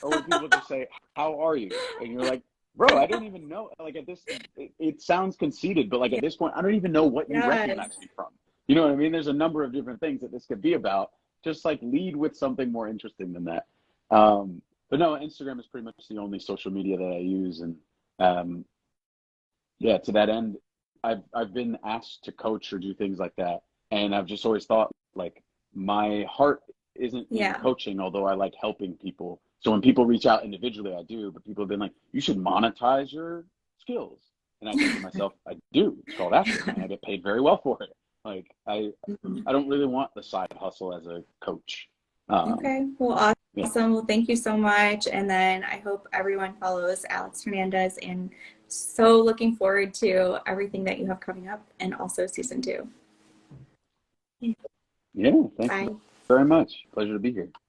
Or when people just say, how are you? And you're like, bro, I don't even know. Like, at this, it sounds conceited, but like at this point, I don't even know what you recognize me from. You know what I mean? There's a number of different things that this could be about. Just like lead with something more interesting than that. But no, Instagram is pretty much the only social media that I use. And to that end, I've been asked to coach or do things like that. And I've just always thought, like, my heart isn't in coaching, although I like helping people. So when people reach out individually, I do, but people have been like, you should monetize your skills. And I think to myself, I do. It's called acting, and I get paid very well for it. Like, I don't really want the side hustle as a coach. Okay, well, awesome. Yeah. Well, thank you so much. And then I hope everyone follows Alex Hernandez, and so looking forward to everything that you have coming up, and also season 2. Yeah, thank you very much. Pleasure to be here.